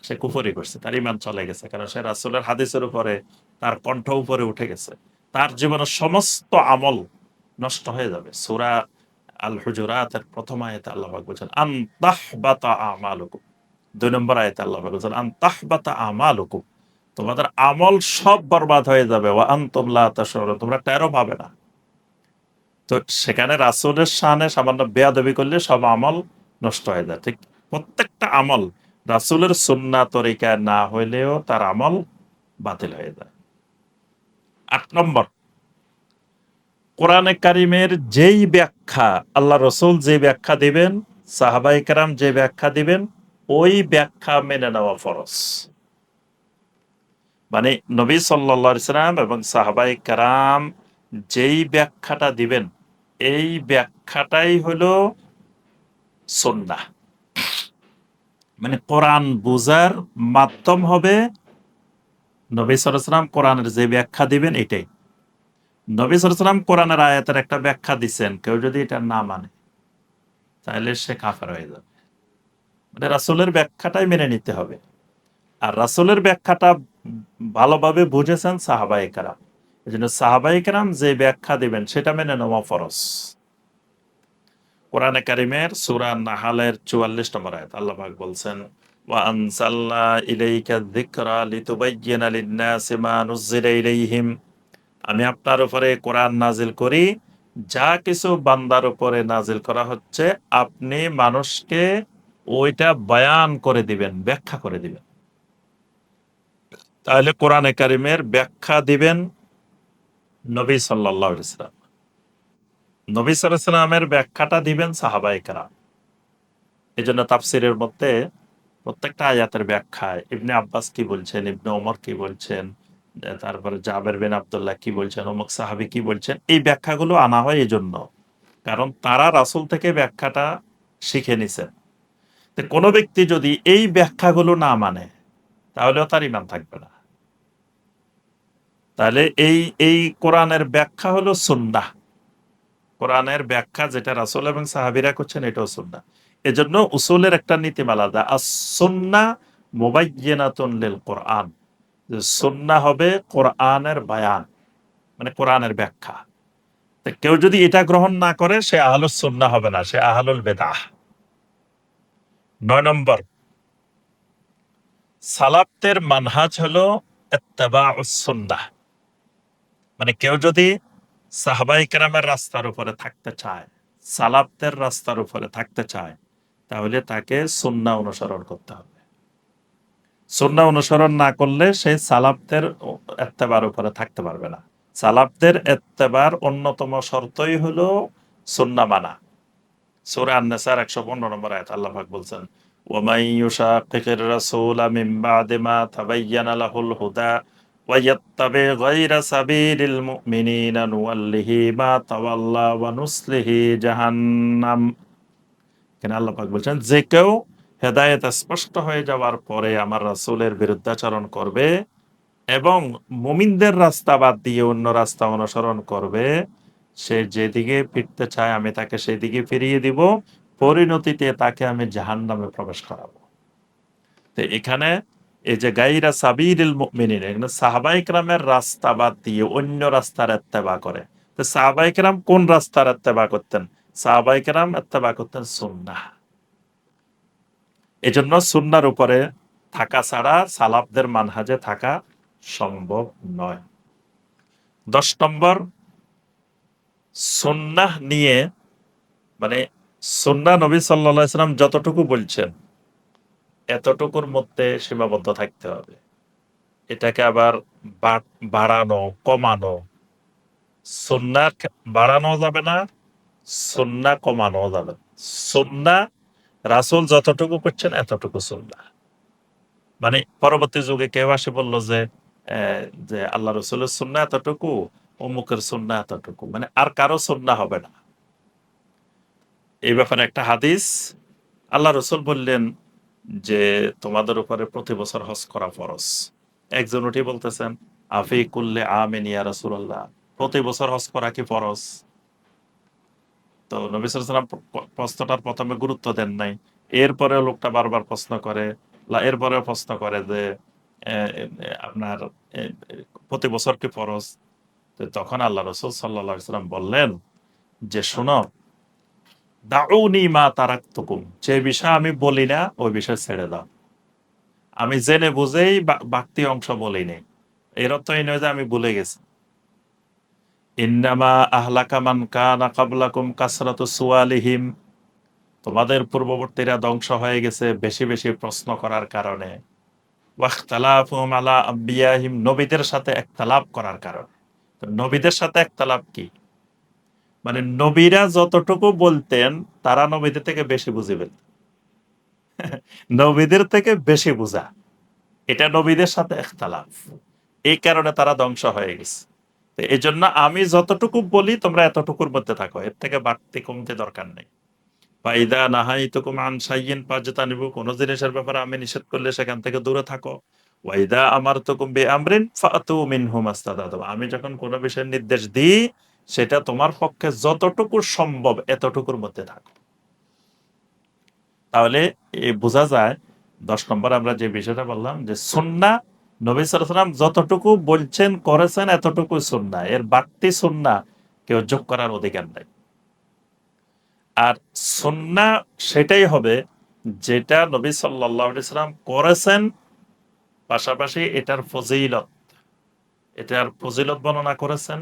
সে কুফরি করছে, তার ঈমান চলে গেছে, কারণ সে রাসূলের হাদিসের উপরে তার কণ্ঠ উপরে উঠে গেছে, তার জীবনের সমস্ত আমল নষ্ট হয়ে যাবে। সূরা আল হুজুরাতের প্রথম আয়াতে আল্লাহ পাক বলছেন, আন তাহবাতা আমালুকুম। ২ নম্বর আয়াতে আল্লাহ পাক বলছেন, আন তাহবাতা আমালুকুম, তোমাদের আমল সব বরবাদ হয়ে যাবে, ওয়া আনতুম লা তাশউরুন, তোমরা টেরও পাবে না। তো সেখানে রাসূলের শানে সামান্য বেয়াদবি করলে সব আমল নষ্ট হয়ে যায়। ঠিক প্রত্যেকটা আমল রাসূলের সুন্নাহ তরিকায় না হইলেও তার আমল বাতিল হয়ে যায়। ৮ নম্বর, কোরআনে কারিমের যেই ব্যাখ্যা আল্লাহ রসুল যে ব্যাখ্যা দিবেন, সাহাবায়ে কেরাম যে ব্যাখ্যা দিবেন, ওই ব্যাখ্যা মেনে নেওয়া ফরজ। মানে নবী সাল্লাল্লাহু আলাইহি সাল্লাম এবং সাহাবায়ে কেরাম যেই ব্যাখ্যাটা দিবেন, এই ব্যাখ্যাটাই হলো সুন্নাহ। মানে কোরআন বুঝার মাধ্যম হবে নবী সাল্লাল্লাহু আলাইহি সাল্লাম কোরআনের যে ব্যাখ্যা দিবেন এটাই। নবী সাল্লাল্লাহু আলাইহি সাল্লাম কোরআনের আয়াতের একটা ব্যাখ্যা দিচ্ছেন, কেউ যদি এটা না মানে তাহলে সে কাফের হয়ে যাবে। মানে রাসূলের ব্যাখ্যাটাই মেনে নিতে হবে। আর রাসূলের ব্যাখ্যাটা ভালোভাবে বুঝেছেন সাহাবায়ে কেরাম। এজন্য সাহাবায়ে কেরাম যে ব্যাখ্যা দিবেন সেটা মেনে নেওয়া ফরজ। কোরআনে কারিমের সূরা নাহালের 44 নম্বর আয়াত আল্লাহ পাক বলছেন, ওয়া আনসালনা ইলাইকা যিকরা লিতুবাইয়িনা লিন-নাসি মা নুযিলা ইলাইহিম। আমি আপনার উপরে কোরআন নাজিল করি, যা কিছু বান্দার উপরে নাজিল করা হচ্ছে আপনি মানুষকে ওইটা বয়ান করে দিবেন, ব্যাখ্যা করে দিবেন। তাহলে কোরআনে কারিমের ব্যাখ্যা দিবেন নবী সাল্লাল্লাহু আলাইহি ওয়াসাল্লাম। নবী সাল্লাল্লাহু আলাইহি ওয়াসাল্লামের ব্যাখ্যাটা দিবেন সাহাবায়ে কেরাম। এজন্য তাফসীরের মধ্যে প্রত্যেকটা আয়াতের ব্যাখ্যায় ইবনে আব্বাস কি বলছেন, ইবনে ওমর কি বলছেন, তারপরে জাবের বিন আব্দুল্লাহ কি বলছেন, অমুক সাহাবী কি বলছেন, এই ব্যাখ্যাগুলো আনা হয় এজন্য। কারণ তারা রাসূল থেকে ব্যাখ্যাটা শিখে নিছেন। তো কোনো ব্যক্তি যদি এই ব্যাখ্যাগুলো না মানে তাহলেও তার ঈমান থাকবে না। তাহলে এই কোরআনের ব্যাখ্যা হলো সুন্নাহ। কোরআনের ব্যাখ্যা যেটা রাসূল এবং সাহাবীরা করছেন এটাও সুন্নাহ। এজন্য উসুলের একটা নীতিমালা আছে, আস-সুন্নাহ মুবায়্যিনাতুন লিল কোরআন। যে সুন্নাহ হবে কোরআনের বায়ান, মানে কোরআনের ব্যাখ্যা। তো কেউ যদি এটা গ্রহণ না করে সে আহলুস সুন্নাহ হবে না, সে আহলুল বিদআহ। ৯ নম্বর, সালাফদের মানহাজ হলো ইত্তিবাউস সুন্নাহ। মানে কেউ যদি সাহাবায়ে কেরামের রাস্তার উপরে থাকতে চায়, সালাফদের রাস্তার উপরে থাকতে চায়, তাহলে তাকে সুন্নাহ অনুসরণ করতে হবে। সুন্নাহ অনুসরণ না করলে সে সালাফদের ইত্তেবার উপরে থাকতে পারবে না। সালাফদের ইত্তেবার অন্যতম শর্তই হলো সুন্নাহ মানা। সূরা আন-নিসার ১১৫ নম্বর আয়াত আল্লাহ পাক বলছেন, ওয়া মান ইউশাকিকির রাসূলা মিন বা'দি মা তাবায়্যানা লাহুল হুদা ওয়া ইয়াত্তাবি গায়রা সাবিলিল মুমিনিনা নুওয়াল্লিহি মা তাওয়াল্লা ওয়া নুসলিহি জাহান্নাম। এখানে আল্লাহ পাক বলছেন, যে কেউ হেদায়েত স্পষ্ট হয়ে যাওয়ার পরে আমার রাসূলের বিরুদ্ধাচরণ করবে এবং মুমিনদের রাস্তা বাদ দিয়ে অন্য রাস্তা অনুসরণ করবে, সে যেদিকে ফিরতে চায় আমি তাকে সেদিকে ফিরিয়ে দিব, পরিণতিতে তাকে আমি জাহান্নামে প্রবেশ করাবো। তো এখানে এই যে গায়রা সাবিলিল মুমিনিন, এখানে সাহাবায়ে কেরামের রাস্তা বাদ দিয়ে অন্য রাস্তার ইত্তেবা করে। তো সাহাবায়ে কেরাম কোন রাস্তার ইত্তেবা করতেন? সাহাবায়ে কেরাম ইত্তেবা করতেন সুন্নাহ। এজন্য সুন্নাহর উপরে থাকা ছাড়া সালাফদের মানহাজে থাকা সম্ভব নয়। ১০ নম্বর, সুন্নাহ নিয়ে মানে সুন্নাহ নবী সাল্লাল্লাহু আলাইহি ওয়াসাল্লাম যতটুকু বলছেন এতটুকুর মধ্যে সীমাবদ্ধ থাকতে হবে। এটাকে আবার বাড়ানো, কমানো, সুন্নাহ বাড়ানো যাবে না, সুন্নাহ কমানো যাবে না। সুন্নাহ রাসূল যতটুকু করছেন এতটুকু সুন্নাহ। মানে পরবর্তী যুগে কেউ আসে বলল যে আল্লাহ রাসূলের সুন্নাহ এতটুকু, অমুকের সুন্নাহ এতটুকু, মানে আর কারো সুন্নাহ হবে না। এই ব্যাপারে একটা হাদিস, আল্লাহ রাসূল বললেন যে তোমাদের উপরে প্রতি বছর হজ করা ফরজ। একজন উঠে বলতেছেন, আফি কুল্লি আমিন ইয়া রাসূলুল্লাহ, প্রতি বছর হজ করা কি ফরজ? তো নবী সাল্লাল্লাহু আলাইহি ওয়াসাল্লাম প্রশ্নটার প্রথমে গুরুত্ব দেন নাই। এরপরে লোকটা বারবার প্রশ্ন করে, এরপরেও প্রশ্ন করে যে এ, এ, আপনার এ, এ, প্রতি বছর কি ফরজ? তো তখন আল্লাহ রাসূল সাল্লাল্লাহু আলাইহি ওয়াসাল্লাম বললেন যে শোনো, দাউনি মা তারাকতুকুম, যে বিষয় আমি বলি না ওই বিষয় ছেড়ে দাও। আমি জেনে বুঝেই বাড়তি অংশ বলি নাই। এর অর্থ এই নয় যে আমি ভুলে গেছি। ইন্নামা আহলাকা মান কানা ক্বাবলাকুম কাসরাতু সুআলিহিম, তোমাদের পূর্ববর্তীরা ধ্বংস হয়ে গেছে বেশি বেশি প্রশ্ন করার কারণে। ওয়াখতালাফুহুম আলা আম্বিয়াহিম, নবীদের সাথে একতালাপ করার কারণে। তো নবীদের সাথে একতালাপ কি? মানে নবীরা যতটুকু বলতেন তারা নবীদের থেকে বেশি বুঝে ফেলতেন। নবীদের থেকে বেশি বুঝা, এটা নবীদের সাথে ইখতিলাফ। এই কারণে তারা ধ্বংস হয়ে গেছে। তো এজন্য আমি যতটুকু বলি তোমরা এতটুকুর মধ্যে থাকো, এর থেকে বাড়তি কমতে দরকার নেই। ফাইদা নাহাইতুকুম আন শাইইন ফাজতানিবু, কোন জিনিসের ব্যাপারে আমি নিষেধ করলে সেখান থেকে দূরে থাকো। ওয়াইদা আমারতুকুম বিআমরিন ফাতু মিনহু মাস্তাতাতুম, আমি যখন কোন বিষয়ের নির্দেশ দিই সেটা তোমার পক্ষে যতটুকু সম্ভব এতটুকুর মধ্যে থাকো। তাহলে বোঝা যায় ১০ নম্বর আমরা যে বিষয়টা বললাম যে সুন্নাহ নবী সাল্লাল্লাহু আলাইহি ওয়াসাল্লাম যতটুকু বলছেন করেছেন এতটুকু সুন্নাহ, এর বাড়তি সুন্নাহ কেউ যোগ করার অধিকার নাই। আর সুন্নাহ সেটাই হবে যেটা নবী সাল্লাল্লাহু আলাইহি সাল্লাম করেছেন, পাশাপাশি এটার ফজিলত বর্ণনা করেছেন,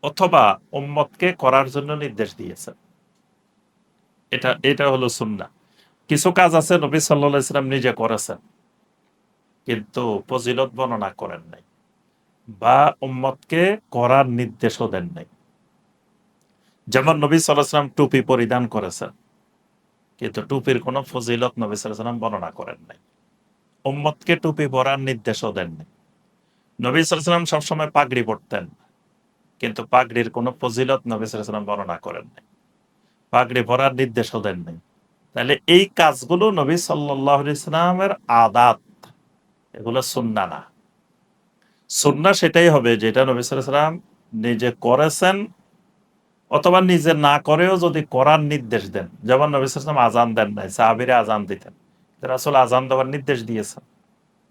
অথবা উম্মতকে করার জন্য নির্দেশ দিয়েছেন। এটা হলো সুন্নাহ। কিছু কাজ আছে নবী সাল্লাল্লাহু আলাইহি সাল্লাম নিজে করেছেন, কিন্তু ফজিলত বর্ণনা করেন নাই, বা উম্মতকে করার নির্দেশও দেন নাই। যেমন নবী সাল্লাল্লাহু আলাইহি সাল্লাম টুপি পরিধান করেছেন, কিন্তু টুপির কোনো ফজিলত নবী সাল্লাল্লাহু আলাইহি সাল্লাম বর্ণনা করেন নাই, উম্মতকে টুপি পরার নির্দেশও দেন নাই। নবী সাল্লাল্লাহু আলাইহি সাল্লাম সবসময় পাগড়ি পরতেন, কিন্তু পাগড়ির কোনো ফজিলত নবী সাল্লাল্লাহু আলাইহি সাল্লাম বর্ণনা করেন নাই, পাগড়ি পরার নির্দেশও দেন নাই। তাহলে এই কাজগুলো নবী সাল্লাল্লাহু আলাইহি সাল্লামের আদাত, এগুলো সুন্নাহ না। সুন্নাহ সেটাই হবে যেটা নবী সাল্লাল্লাহু আলাইহি সাল্লাম নিজে করেছেন, অথবা নিজে না করেও যদি করার নির্দেশ দেন। যেমন নবী সাল্লাল্লাহু আলাইহি সাল্লাম আজান দেন নাই, সাহাবীরা আজান দিতেন, রাসূল আজান দেওয়ার নির্দেশ দিয়েছেন,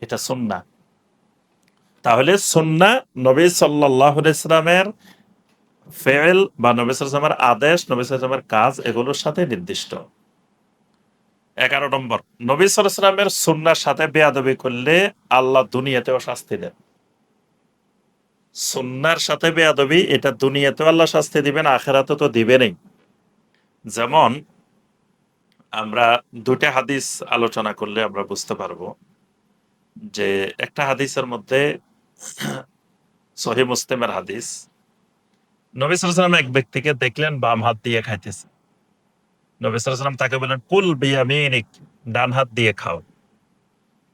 এটা সুন্নাহ। তাহলে সুন্নাহ নবী সাল্লাল্লাহু আলাইহি সাল্লামের ফেল বা নবী সাল্লাল্লাহু আলাইহি সাল্লামের আদেশ, নবী সাল্লাল্লাহু আলাইহি সাল্লামের কাজ, এগুলোর সাথে নির্দিষ্ট। 11 নম্বর, নবী সাল্লাল্লাহু আলাইহি সাল্লামের সুন্নাহর সাথে বেয়াদবি করলে আল্লাহ দুনিয়াতেও শাস্তি দেন। সুন্নাহর সাথে বেয়াদবি, এটা দুনিয়াতেও আল্লাহ শাস্তি দিবেন, আখিরাতে তো দিবেনই। যেমন আমরা দুইটা হাদিস আলোচনা করলে আমরা বুঝতে পারবো যে একটা হাদিসের মধ্যে, সহিহ মুসলিমের হাদিস, নবী সাল্লাল্লাহু আলাইহি সাল্লাম এক ব্যক্তিকে দেখলেন বাম হাত দিয়ে খাইতেছে। নবী সাল্লাল্লাহু আলাইহি সাল্লাম তাকে বললেন, কুল বিয়ামিনিক, ডান হাত দিয়ে খাও।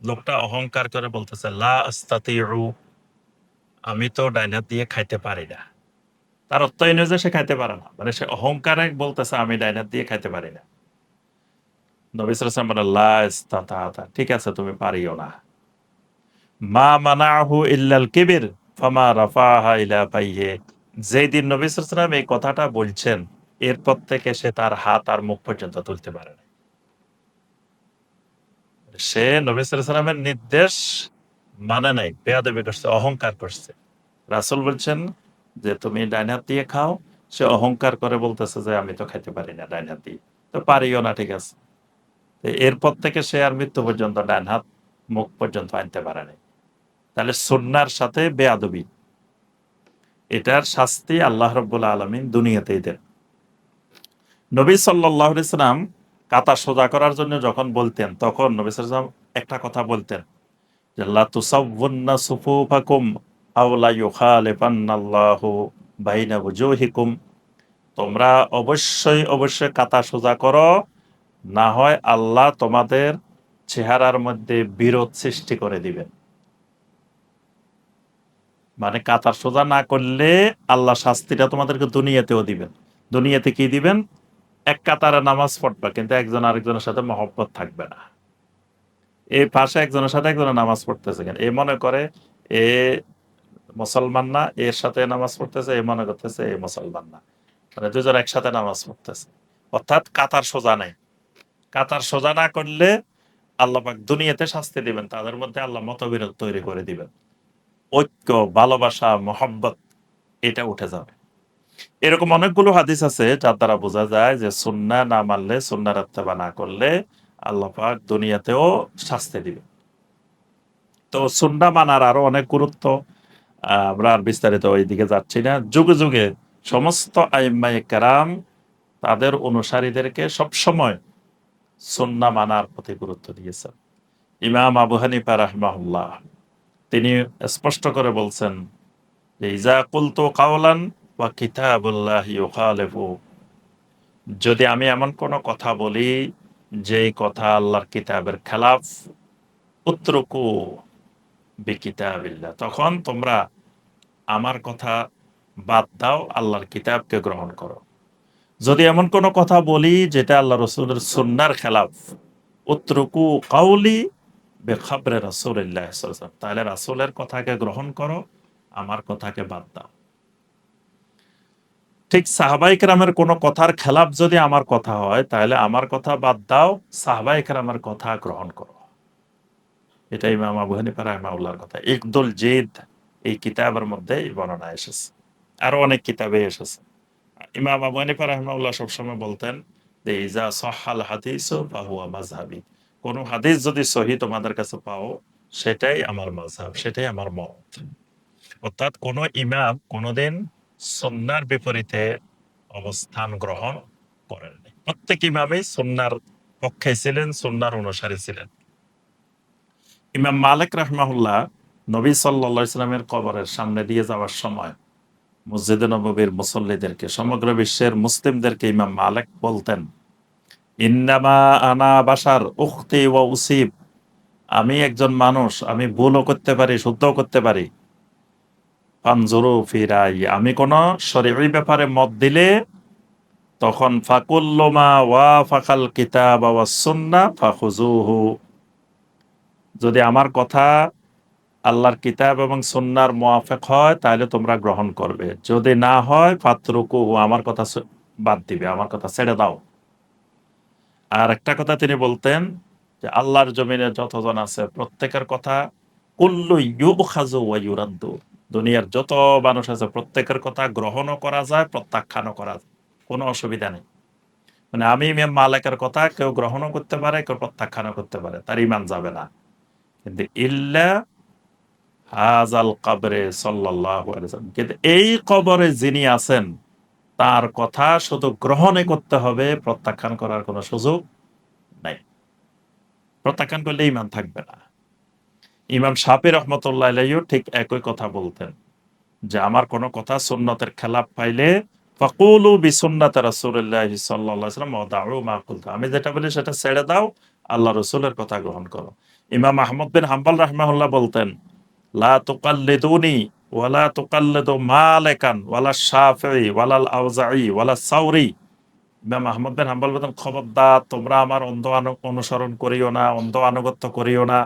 লোকটা অহংকার করে বলতেছে, লা আস্তাতিউ, আমি তো ডান হাত দিয়ে খাইতে পারি না। তার অর্থ এই নয় যে সে খাইতে পারে না, মানে সে অহংকারে বলতেছে আমি ডান হাত দিয়ে খাইতে পারি না। নবী সাল্লাল্লাহু আলাইহি সাল্লাম বললেন, লা ইস্তাতা'তা, ঠিক আছে তুমি পারিও না। মা মানাহু ইল্লাল কিবির ফামা রাফাহা ইলা ফাইহি, যেই দিন নবী সাল্লাল্লাহু আলাইহি সাল্লাম এই কথাটা বলছেন, এরপর থেকে সে তার হাত আর মুখ পর্যন্ত তুলতে পারে না। সে নবী সাল্লাল্লাহু আলাইহি সাল্লামের নির্দেশ মানে নাই, বেয়াদবি করছে, অহংকার করছে। রাসূল বলছেন যে তুমি ডাইন হাত দিয়ে খাও, সে অহংকার করে বলতেছে যে আমি তো খাইতে পারি না ডাইন হাত দিয়ে। তো পারিও না, ঠিক আছে। তো এরপর থেকে সে আর মৃত্যু পর্যন্ত ডাইন হাত মুখ পর্যন্ত আনতে পারে নাই। তাহলে সুন্নাহর সাথে বেয়াদবি, এটার শাস্তি আল্লাহ রাব্বুল আলামিন দুনিয়াতেই দেন। নবী সাল্লাল্লাহু আলাইহি সাল্লাম কাতা সোজা করার জন্য যখন বলতেন, তখন নবী সাল্লাল্লাহু আলাইহি সাল্লাম একটা কথা বলতেন যে লা তুসাউউন্না সুফুফাকুম আও লা ইউখালিফান্নাল্লাহু বাইনা ওজুহিকুম, তোমরা অবশ্যই কাতা সোজা করো, না হয় আল্লাহ তোমাদের চেহারার মধ্যে বিরোধ সৃষ্টি করে দিবেন। মানে কাতার সোজা না করলে আল্লাহ শাস্তিটা তোমাদেরকে দুনিয়াতেও দিবেন। দুনিয়াতে কি দিবেন? এক কাতারে নামাজ পড়বা, কিন্তু একজন আরেকজনের সাথে মহব্বত থাকবে না। এই পাশে একজনের সাথে একজনের নামাজ পড়তেছে, কেন এ মনে করে এ মুসলমান না, এর সাথে নামাজ পড়তেছে, এ মনে করতেছে এ মুসলমান না, মানে দুজন একসাথে নামাজ পড়তেছে। অর্থাৎ কাতার সোজা নাই। কাতার সোজা না করলে আল্লাহ পাক দুনিয়াতে শাস্তি দিবেন, তাদের মধ্যে আল্লাহ মতবিরোধ তৈরি করে দিবেন, ঐক্য, ভালোবাসা, মহব্বত এটা উঠে যাবে। এরকম অনেকগুলো হাদিস আছে যার দ্বারা বোঝা যায় যে সুন্নাহ না মানলে, সুন্নাহর ইত্তেবা না করলে আল্লাহ পাক দুনিয়াতেও শাস্তি দিবে। তো সুন্নাহ মানার আরো অনেক গুরুত্ব, আমরা আর বিস্তারিত ওইদিকে যাচ্ছি না। যুগে যুগে সমস্ত আইম্মায়ে কেরাম তাদের অনুসারীদেরকে সবসময় সুন্নাহ মানার প্রতি গুরুত্ব দিয়েছেন। ইমাম আবু হানিফা রাহিমাহুল্লাহ তিনি স্পষ্ট করে বলছেন যে ইজা কুলতু কাওলান ওয়া কিতাবুল্লাহি ইউখালিফু, যদি আমি এমন কোনো কথা বলি যেই কথা আল্লাহর কিতাবের খেলাফ, উতরুকু বিকিতাবিল্লাহ, তখন তোমরা আমার কথা বাদ দাও, আল্লাহর কিতাবকে গ্রহণ করো। যদি এমন কোনো কথা বলি যেটা আল্লাহ রসুলের সুন্নাহর খেলাফ, উতরুকু কাউলি বেখাবরে রাসূলিল্লাহ সাল্লাল্লাহু আলাইহি ওয়াসাল্লাম, তাহলে রাসূলের কথাকে গ্রহণ করো, আমার কথাকে বাদ দাও। ঠিক সাহাবায়ে কেরামের কোনো কথার খেলাফ যদি আমার কথা হয়, তাহলে আমার কথা বাদ দাও, সাহাবায়ে কেরামের কথা গ্রহণ করো। এটা ইমাম আবু হানিফা রাহিমাহুল্লাহর কথা। ইকদুল জিদ এই কিতাবের মধ্যে এই বর্ণনা এসেছে, আরো অনেক কিতাবে এসেছে। ইমাম আবু হানিফা রাহিমাহুল্লাহ সবসময় বলতেন যে ইজা সাহহাল হাদিসু ফাহুয়া মাযহাবি। কোন হাদিস যদি সহি তোমাদের কাছে পাও সেটাই আমার মাযহাব, সেটাই আমার মত। অর্থাৎ কোন ইমাম কোনদিন সুন্নাহর বিপরীতে অবস্থান গ্রহণ করেননি। প্রত্যেক ইমামই সুন্নাহর পক্ষে ছিলেন, সুন্নাহর অনুসারী ছিলেন। ইমাম মালিক রাহিমাহুল্লাহ নবী সাল্লাল্লাহু আলাইহি ওয়াসাল্লামের কবরের সামনে দিয়ে যাওয়ার সময় মসজিদে নববীর মুসল্লিদেরকে, সমগ্র বিশ্বের মুসলিমদেরকে ইমাম মালিক বলতেন, ইন্নামা আনা বাশার উখতি ওয়া উসিব। আমি একজন মানুষ, আমি ভুলও করতে পারি, শুদ্ধও করতে পারি। ফানজুরু ফি রাই। আমি কোন শরঈ ব্যাপারে মত দিলে তখন ফাকুল্লু মা ওয়াফাকাল কিতাব ওয়াস সুন্নাহ ফাখুযুহু। যদি আমার কথা আল্লাহর কিতাব এবং সুন্নাহর মুওয়াফিক হয় তাহলে তোমরা গ্রহণ করবে, যদি না হয় ফাতরুকুহু, আমার কথা বাদ দিবে, আমার কথা ছেড়ে দাও। আর একটা কথা তিনি বলতেন যে আল্লাহর জমিনে যতজন আছে প্রত্যেকের কথা কুল্লু ইউখাযু ওয়া ইউরাদ্দু। দুনিয়ার যত মানুষ আছে প্রত্যেকের কথা গ্রহণও করা যায়, প্রত্যাখ্যানও করা যায়, কোনো অসুবিধা নেই। মানে আমি ইমাম মালিকের কথা কেউ গ্রহণও করতে পারে, কেউ প্রত্যাখ্যানও করতে পারে, তার ঈমান যাবে না। কিন্তু ইল্লা হাযাল কবরে সাল্লাল্লাহু আলাইহি ওয়াসাল্লাম, কিন্তু এই কবরে যিনি আছেন তার কথা শুধু গ্রহণই করতে হবে, প্রত্যাখ্যান করার কোনো সুযোগ নাই। প্রত্যাখ্যান করলে ঈমান থাকবে না। ইমাম শাফি রহমতুল্লাহ আলাইহিও ঠিক একই কথা বলতেন যে আমার কোনো কথা সুন্নতের খেলাফ পাইলে ফাকুলু বিসুন্নাতি রাসূলিল্লাহি সাল্লাল্লাহু আলাইহি ওয়াসাল্লাম ওয়া দাউ মা কুলতু। আমি যেটা বলি সেটা ছেড়ে দাও, আল্লাহ রাসূলের কথা গ্রহণ করো। ইমাম আহমদ বিন হাম্বল রাহিমাহুল্লাহ বলতেন, লা তুকাল্লিদুনি ওয়ালা তুকাল্লিদু মালিকান ওয়ালা শাফিঈ ওয়ালাল আউজাঈ ওয়ালা সাওরি। ইমাম আহমদ বিন হাম্বল বলতেন, খবরদার তোমরা আমার অন্ধ অনুসরণ করিও না, অন্ধ আনুগত্য করিও না।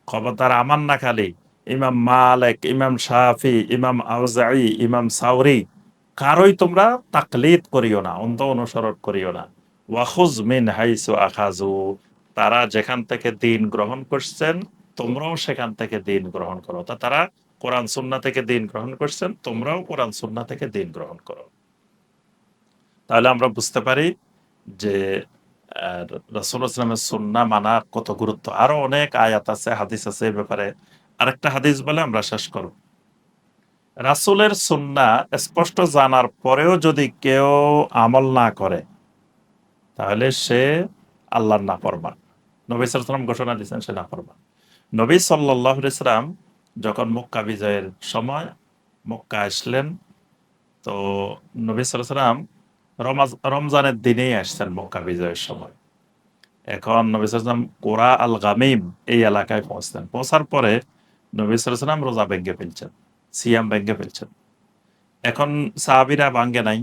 খবরদার আমার না খালি, ইমাম মালিক, ইমাম শাফি, ইমাম আউজাঈ, ইমাম সাওরি কারোই তোমরা তাকলিদ করিও না, অন্ধ অনুসরণ করিও না। ওয়াখুজ মিন হাইসু আখাযু। তারা যেখান থেকে দ্বীন গ্রহণ করছেন তোমরাও সেখান থেকে দ্বীন গ্রহণ করো। তা তারা কোরআন সুন্নাহ থেকে দ্বীন গ্রহণ করছেন, তোমরাও কোরআন সুন্নাহ থেকে দ্বীন গ্রহণ করো। তাহলে আমরা বুঝতে পারি যে রাসূলুল্লাহ সাল্লামের সুন্নাহ মানা কত গুরুত্ব। আরো অনেক আয়াত আছে, হাদিস আছে এই ব্যাপারে। আরেকটা হাদিস বলে আমরা শেষ করব। রাসূলের সুন্নাহ স্পষ্ট জানার পরেও যদি কেউ আমল না করে তাহলে সে আল্লাহর নাফরমান। নবী সাল্লাল্লাহু আলাইহি ওয়াসাল্লাম ঘোষণা দিয়েছেন সে নাফরমান। নবী সাল্লাল্লাহু আলাইহি ওয়াসাল্লাম যখন মক্কা বিজয়ের সময় মক্কা আসলেন, তো নবী সাল্লাল্লাহু আলাইহি ওয়াসাল্লাম রমজানের দিনেই আসছেন মক্কা বিজয়ের সময়। এখন নবী সাল্লাল্লাহু আলাইহি ওয়াসাল্লাম কোরা আল গামিম এই এলাকায় পৌঁছলেন। পৌঁছার পরে নবী সাল্লাল্লাহু আলাইহি ওয়াসাল্লাম রোজা ভেঙে ফেলছেন, সিয়াম ভেঙে ফেলছেন। এখন সাহাবীরা ভাঙ্গে নাই।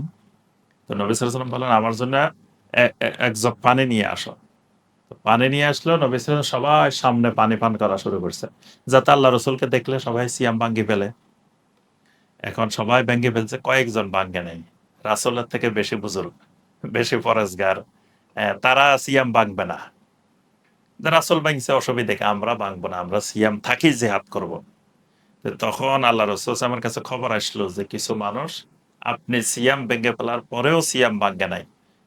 তো নবী সাল্লাল্লাহু আলাইহি ওয়াসাল্লাম বললেন, আমার জন্য এক জগ পানি নিয়ে আসো। তো পানি নিয়ে আসলো, নবী সাল্লাল্লাহু আলাইহি ওয়াসাল্লাম সবাই সামনে পানি পান করা শুরু করছে, যাতে আল্লাহ রসুলকে দেখলে সবাই সিয়াম ভাঙ্গি ফেলে। এখন সবাই ভেঙে ফেলছে, কয়েকজন ভাঙ্গে নাই। রাসূলের থেকে বেশি বুজুর্গ, বেশি পরেজগার, তারা সিয়াম ভাঙবে না। রাসূল ভাঙছে অসুবিধা কি, আমরা ভাঙবো না, আমরা সিয়াম থাকি জিহাদ করব। তো তখন আল্লাহ রাসূল আমার কাছে খবর আসলো যে কিছু মানুষ আপনি সিয়াম ভেঙে ফেলার পরেও সিয়াম ভাঙে নাই।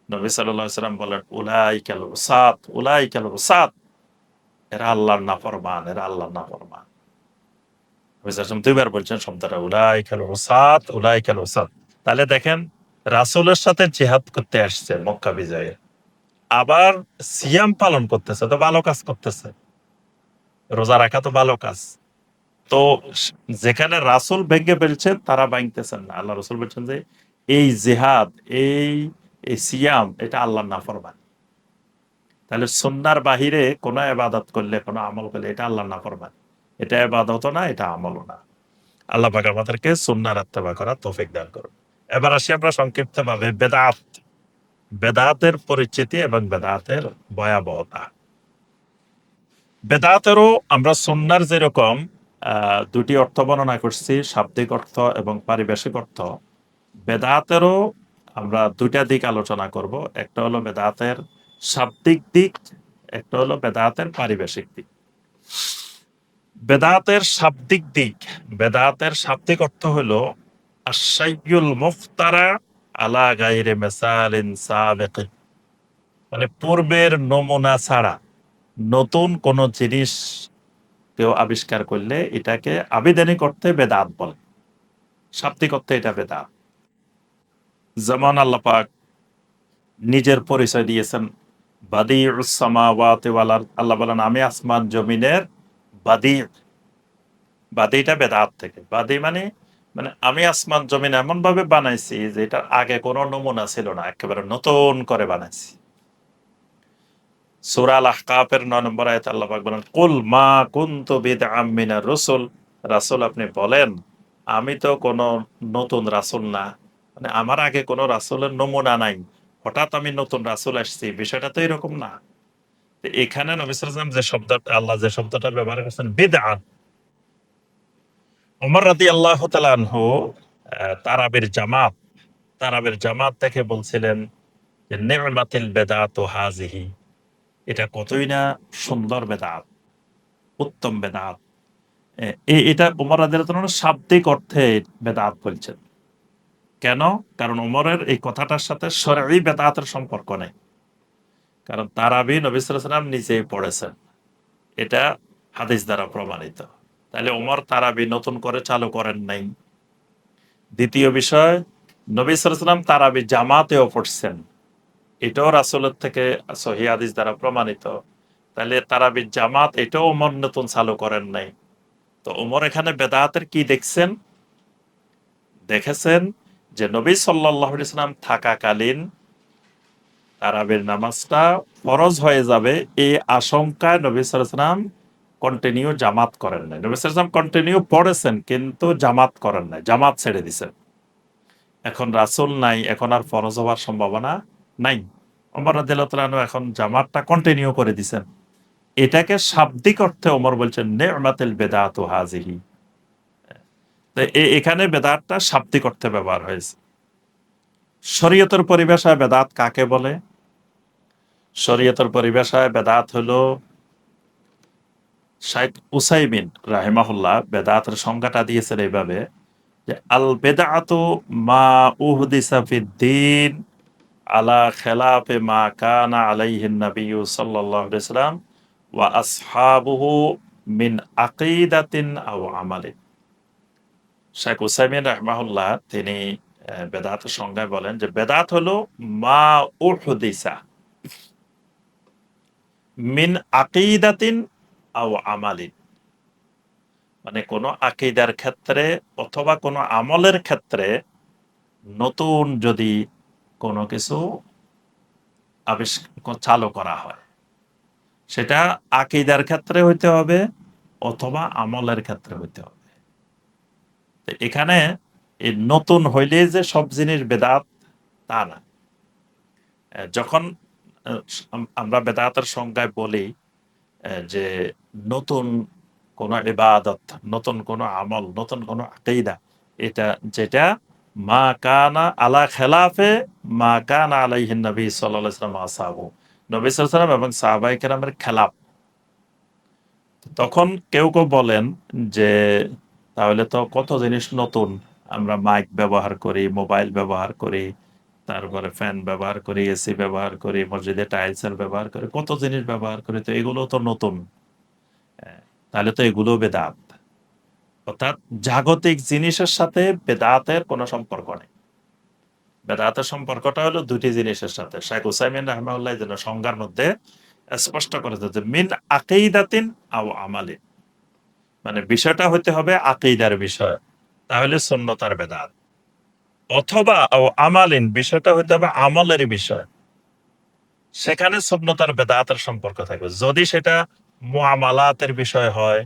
নবী সাল্লাল্লাহু আলাইহি ওয়াসাল্লাম বলেন, উলাইকাল উসাত, উলাইকাল উসাত। এরা আল্লাহর নাফরমান, এরা আল্লাহর নাফরমান। নবী সাল্লাল্লাহু আলাইহি ওয়াসাল্লাম দুইবার বলছেন শব্দটা, উলাইকাল উসাত, উলাইকাল উসাত। তাহলে দেখেন রাসূলের সাথে জিহাদ করতে আসছে মক্কা বিজয়ে, আবার সিয়াম পালন করতেছে, তো ভালো কাজ করতেছে। রোজা রাখা তো ভালো কাজ। তো যেখানে রাসূল ভেঙে ফেলছেন তারা ভাঙতেছেন না। আল্লাহ রাসূল বলছেন যে এই জিহাদ, এই সিয়াম এটা আল্লাহর নাফরমানি। তাহলে সুন্নাহর বাহিরে কোন ইবাদত করলে, কোন আমল করলে এটা আল্লাহর নাফরমানি। এটা ইবাদতও না, এটা আমলও না। আল্লাহ পাক আমাদেরকে সুন্নাহর ইত্তেবা করার তৌফিক দান করুন। এবার আসি আমরা সংক্ষিপ্তভাবে বেদাত, বেদাতের পরিচিতি এবং বেদাতের ভয়াবহতা। বেদাতেরও আমরা সুন্নাহর যেরকম দুটি অর্থ বর্ণনা করছি, শাব্দিক অর্থ এবং পারিভাষিক অর্থ, বেদাতেরও আমরা দুইটা দিক আলোচনা করব। একটা হলো বেদাতের শাব্দিক দিক, একটা হলো বেদাতের পারিভাষিক দিক। বেদাতের শাব্দিক দিক, বেদাতের শাব্দিক অর্থ হলো আশাইউল মুফতারা আলা গায়রি মিসালিন সাবিক, মানে পূর্বের নমুনা ছাড়া নতুন কোন জিনিস কেউ আবিষ্কার করলে এটাকে আবিধানিক অর্থে বেদাত বলে, শাব্দিক অর্থে এটা বেদাত। যেমন আল্লাহ পাক নিজের পরিচয় দিয়েছেন বাদিউস সামাওয়াতি ওয়াল আরদ, আল্লাহ বলেন আমি আসমান জমিনের বাদি। বাদিটা বেদাত থেকে, বাদি মানে মানে আমি আসমান জমিন এমন ভাবে বানাইছি যে এটার আগে কোনো নমুনা ছিল না, একেবারে নতুন করে বানাইছি। সূরা আল আহকাফের ৯ নম্বর আয়াতে আল্লাহ পাক বলেন কুল মা কুনতু বিদআম মিনার রুসুল, রাসূল আপনি বলেন আমি তো কোনো নতুন রাসূল না, মানে আমার আগে কোনো রাসূলের নমুনা নাই, হঠাৎ আমি নতুন রাসূল আসছি, বিষয়টা তো এরকম না। তো এখানে নবী সাল্লাল্লাহু আলাইহি ওয়াসাল্লাম যে শব্দটা, আল্লাহ যে শব্দটা ব্যবহার করেছেন বিদআত, ওমর রাদিয়াল্লাহু তাআলা আনহু তারাবির জামাত, তারাবির জামাত থেকে বলছিলেন যে নি'মাতিল বিদআতু হাযিহি, এটা কতই না সুন্দর বেদাত, উত্তম বেদাত। এটা ওমর রাদিয়াল্লাহু তাআলা শাব্দিক অর্থে বেদাত বলছেন। কেন? কারণ ওমরের এই কথাটার সাথে শরঈ বেদাতের সম্পর্ক নেই। কারণ তারাবি নবী সাল্লাল্লাহু আলাইহি ওয়াসাল্লাম নিজেই পড়েছেন, এটা হাদিস দ্বারা প্রমাণিত। তাহলে ওমর তারাবি নতুন করে চালু করেন নাই। দ্বিতীয় বিষয়, নবী সাল্লাল্লাহু আলাইহি ওয়াসাল্লাম তারাবি জামাতেও পড়ছেন, এটাও রাসূলের থেকে সহিহ হাদিস দ্বারা প্রমাণিত। তাহলে তারাবি জামাত এটাও ওমর নতুন চালু করেন নাই। তো ওমর এখানে বেদাতের কি দেখছেন? দেখেছেন যে নবী সাল্লাল্লাহু আলাইহি ওয়াসাল্লাম থাকাকালীন তারাবির নামাজটা ফরজ হয়ে যাবে, এই আশঙ্কায় নবী সাল্লাল্লাহু আলাইহি ওয়াসাল্লাম কন্টিনিউ জামাত করেন নাই। নবী সাল্লাল্লাহু আলাইহি ওয়াসাল্লাম কন্টিনিউ পড়েছেন কিন্তু জামাত করেন নাই, জামাত ছেড়ে দিছেন। এখন রাসূল নাই, এখন আর ফরজ হওয়ার সম্ভাবনা নাই। ওমর রাদিয়াল্লাহু তাআলা আনহু এখন জামাতটা কন্টিনিউ করে দিছেন। এটাকে শাব্দিক অর্থে ওমর বলছেন নি'মাতিল বিদআতু হাযিহি। তো এখানে বেদাতটা শাব্দিক অর্থে ব্যবহার হয়েছে। শরীয়তের পরিভাষায় বেদাত কাকে বলে? শরীয়তের পরিভাষায় বেদাত হলো, শাইখ উসাইমিন রাহিমাহুল্লাহ বেদাতের সংজ্ঞাটা দিয়েছেন এইভাবে যে আল বেদাতু মা উহদিসা ফিদ্দীন আলা খেলাফে মা কানা আলাইহিন নাবিয়্যু সাল্লাল্লাহু আলাইহি ওয়াসাল্লাম ওয়া আসহাবুহু মিন আকিদাতিন আও আমালিন। শাইখ উসাইমিন রাহিমাহুল্লাহ তিনি বেদাতের সংজ্ঞায় বলেন যে বেদাত হলো মা উহদিসা মিন আকিদাতিন আও আমালিন, মানে কোনো আকিদার ক্ষেত্রে অথবা কোনো আমলের ক্ষেত্রে নতুন যদি কোনো কিছু চালু করা হয়, সেটা আকিদার ক্ষেত্রে হইতে হবে অথবা আমলের ক্ষেত্রে হইতে হবে। তো এখানে এই নতুন হইলে যে সব জিনিস বেদাত তা না। যখন আমরা বেদাতের সংজ্ঞায় বলি যে নতুন কোন ইবাদত, নতুন কোন আমল, নতুন কোন আকীদা, এটা যেটা মা কানা আলা খেলাফে মা কানা আলাইহিন নবী সাল্লাল্লাহু আলাইহি ওয়াসাল্লাম ওয়া আসহাবু, নবী সাল্লাল্লাহু আলাইহি ওয়াসাল্লাম এবং সাহাবায়ে কেরামের খেলাফ। তখন কেউ কেউ বলেন যে তাহলে তো কত জিনিস নতুন, আমরা মাইক ব্যবহার করি, মোবাইল ব্যবহার করি, তারপরে ফ্যান ব্যবহার করি, এসি ব্যবহার করি, মসজিদে টাইলসের ব্যবহার করি, কত জিনিস ব্যবহার করি, তো এগুলো তো নতুন। তাহলে তো এগুলো বেদাত। অর্থাৎ জাগতিক জিনিসের সাথে বেদাতের কোনো সম্পর্ক নেই। বেদাতের সম্পর্কটা হলো দুটি জিনিসের সাথে। শাইখ উসাইমিন রাহিমাহুল্লাহ যেন সংজ্ঞার মধ্যে স্পষ্ট করেছে যে মিন আকিদাতিন আও আমালিন, মানে বিষয়টা হতে হবে আকিদার বিষয়, তাহলে সুন্নতার বেদাত, অথবা ও আমালিন বিষয়টা হতে হবে আমলের বিষয়, সেখানে সুন্নতার বেদাতের সম্পর্ক থাকবে। যদি সেটা মুআমালাতের বিষয় হয়,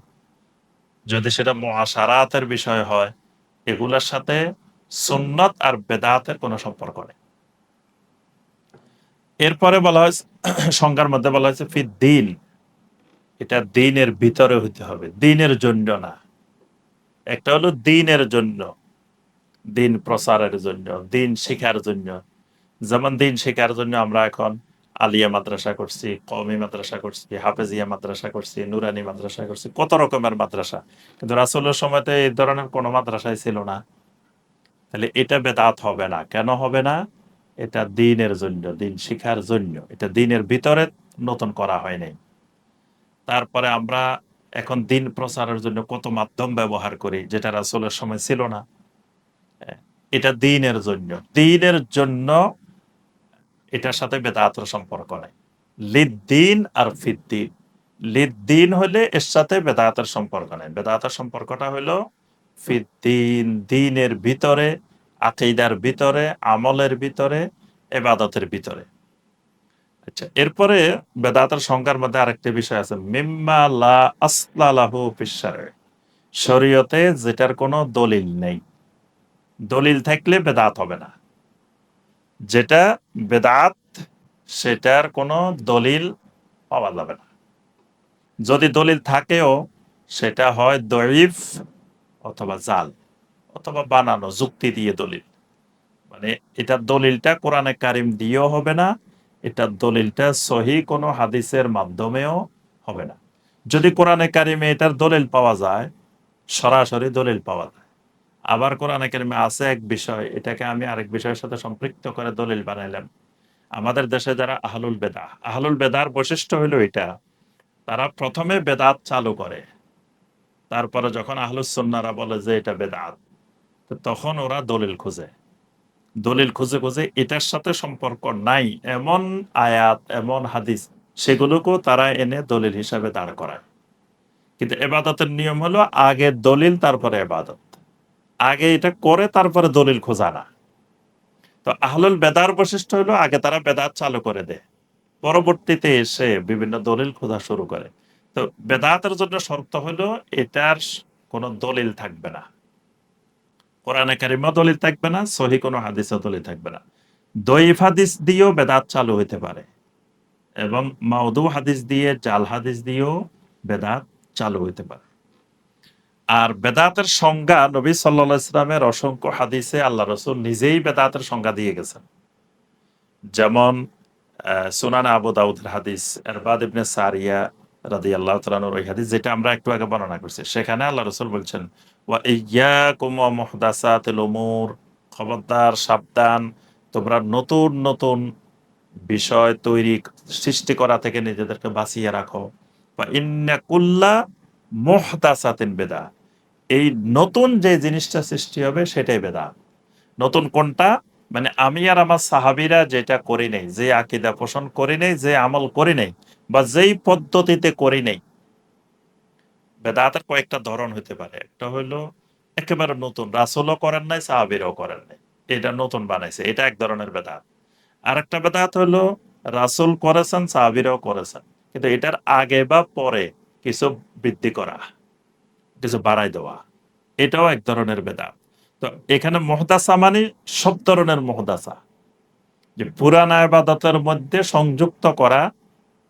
যদি সেটা মুআশারাতের বিষয় হয়, এগুলোর সাথে সুন্নত আর বেদাতের কোনো সম্পর্ক নেই। এরপরে বলা হয়েছে সংজ্ঞার মধ্যে বলা হয়েছে ফিদ দ্বীন, এটা দ্বীনের ভিতরে হইতে হবে, দ্বীনের জন্য না। একটা হলো দ্বীনের জন্য, দ্বীন প্রচারের জন্য, দ্বীন শেখার জন্য। যেমন দ্বীন শেখার জন্য আমরা এখন আলিয়া মাদ্রাসা করছি, কওমি মাদ্রাসা করছি, হাফেজিয়া মাদ্রাসা করছি, নুরানি মাদ্রাসা করছি, কত রকমের মাদ্রাসা। কিন্তু রাসূলের সময়তে এই ধরনের কোনো মাদ্রাসাই ছিল না। তাহলে এটা বেদাত হবে না। কেন হবে না? এটা দ্বীনের জন্য, দ্বীন শিখার জন্য। এটা দ্বীনের ভিতরে নতুন করা হয় নাই। তারপরে আমরা এখন দ্বীন প্রচারের জন্য কত মাধ্যম ব্যবহার করি, যেটা রাসূলের সময় ছিল না। এটা দ্বীনের জন্য। দ্বীনের জন্য এটার সাথে বেদাতের সম্পর্ক নাই। লিদ্দীন আর ফিদ্দীন। লিদ্দীন হলে এর সাথে বেদাতের সম্পর্ক নাই। বেদাতের সম্পর্কটা হলো ফিদ্দীন, দ্বীনের ভিতরে, আকীদার ভিতরে, আমলের ভিতরে, ইবাদতের ভিতরে। আচ্ছা, এরপরে বেদাতের সংজ্ঞার মধ্যে আরেকটা বিষয় আছে, মিম্মা লা আসলা লাহু ফিশ শারঈ। শরীয়তে যেটার কোনো দলিল নেই। দলিল থাকলে বেদাত হবে না। যেটা বেদাত সেটার কোনো দলিল পাওয়া যাবে না। যদি দলিল থাকেও সেটা হয় দঈফ অথবা জাল অথবা বানানো যুক্তি দিয়ে দলিল। মানে এটার দলিলটা কোরআনে কারিম দিয়েও হবে না, এটার দলিলটা সহি কোনো হাদিসের মাধ্যমেও হবে না। যদি কোরআনে কারিমে এটার দলিল পাওয়া যায়, সরাসরি দলিল পাওয়া যায়। আবার কোরআনে কারিমে আছে এক বিষয়, এটাকে আমি আরেক বিষয়ের সাথে সম্পৃক্ত করে দলিল বানাইলাম। আমাদের দেশে যারা আহলুল বেদাহ, আহলুল বেদার বৈশিষ্ট্য হলো এটা, তারা প্রথমে বেদাত চালু করে, তারপরে যখন আহলুস সুন্নাহরা বলে যে এটা বেদাত, তো তখন ওরা দলিল খুঁজে। দলিল খুঁজে খুঁজে এটার সাথে সম্পর্ক নাই এমন আয়াত, এমন হাদিস, সেগুলোকেও তারা এনে দলিল হিসাবে দাঁড় করায়। কিন্তু এবাদতের নিয়ম হলো আগে দলিল তারপরে এবাদত। আগে এটা করে তারপরে দলিল খোঁজা না। তো আহলুল বেদার বৈশিষ্ট্য হলো আগে তারা বেদাত চালু করে দেয়, পরবর্তীতে এসে বিভিন্ন দলিল খোঁজা শুরু করে। তো বেদাতের জন্য শর্ত হলো এটার কোনো দলিল থাকবে না, কোরআনে কারিমও দলিল থাকবে না, সহি কোনো হাদিসও দলিল থাকবে না। দঈফ হাদিস দিয়েও বেদাত চালু হইতে পারে, এবং মাউদু হাদিস দিয়ে, জাল হাদিস দিয়েও বেদাত চালু হইতে পারে। আর বেদাতের সংজ্ঞা নবী সাল্লাল্লাহু আলাইহি ওয়াসাল্লামের অসংখ্য হাদিসে আল্লাহ রাসূল নিজেই বেদাতের সংজ্ঞা দিয়ে গেছেন। যেমন সুনান আবু দাউদের হাদিস, ইরবাদ ইবনে সারিয়া রাদিয়াল্লাহু তাআলা আনহুর ওই হাদিস যেটা আমরা একটু আগে বর্ণনা করছি, সেখানে আল্লাহ রাসূল বলছেন, ওয়া ইয়্যাকুম ওয়া মুহদাসাতিল উমুর, খবরদার, সাবধান, তোমরা নতুন নতুন বিষয় তৈরি, সৃষ্টি করা থেকে নিজেদেরকে বাঁচিয়ে রাখো। বা ইন্না কুল্লা মুহদাসাতিন বিদআহ, এই নতুন যে জিনিসটা সৃষ্টি হবে সেটাই বেদাত। নতুন কোনটা? মানে আমি আর আমার সাহাবীরা যেটা করি নাই, যে আকীদা পোষণ করি নাই, যে আমল করি নাই, বা যেই পদ্ধতিতে করি নাই। বেদাতের কয়েকটা ধরন হতে পারে। একটা হলো একেবারে নতুন, রাসূলও করেন নাই, সাহাবীরাও করেন নাই, এটা নতুন বানাইছে, এটা এক ধরনের বেদাত। আরেকটা বেদাত হলো রাসূল করেছেন, সাহাবীরাও করেছেন, কিন্তু এটার আগে বা পরে কিছু বৃদ্ধি করা, কিছু বাড়াই দেওয়া, এটাও এক ধরনের বেদাত। তো এখানে মুহদাসা মানে সব ধরনের মুহদাসা, যে পুরানা ইবাদতের মধ্যে সংযুক্ত করা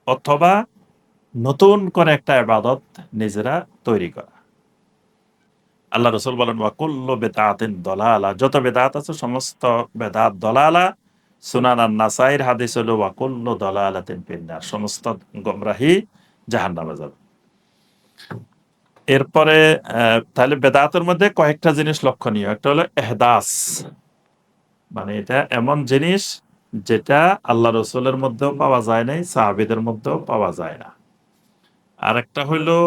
অথবা নতুন করে একটা ইবাদত নিজেরা তৈরি করা। আল্লাহ রাসূল বলেন, ওয়া কুল্লু বিদআতিন দালালা, যত বেদাত আছে সমস্ত বেদাত দলালা। সুনান আন-নাসাইর হাদিস হলো, ওয়া কুল্লু দালালাতিন ফিন্নার, সমস্ত গোমরাহি জাহান্নামে যাবে। এরপরে তাহলে বেদাতের মধ্যে কয়েকটা জিনিস লক্ষণীয়। একটা হলো ইহদাস, মানে এটা এমন জিনিস যেটা আল্লাহ রসুলের মধ্যেও পাওয়া যায় নাই, সাহাবীদের মধ্যেও পাওয়া যায় না। আরেকটা হইলো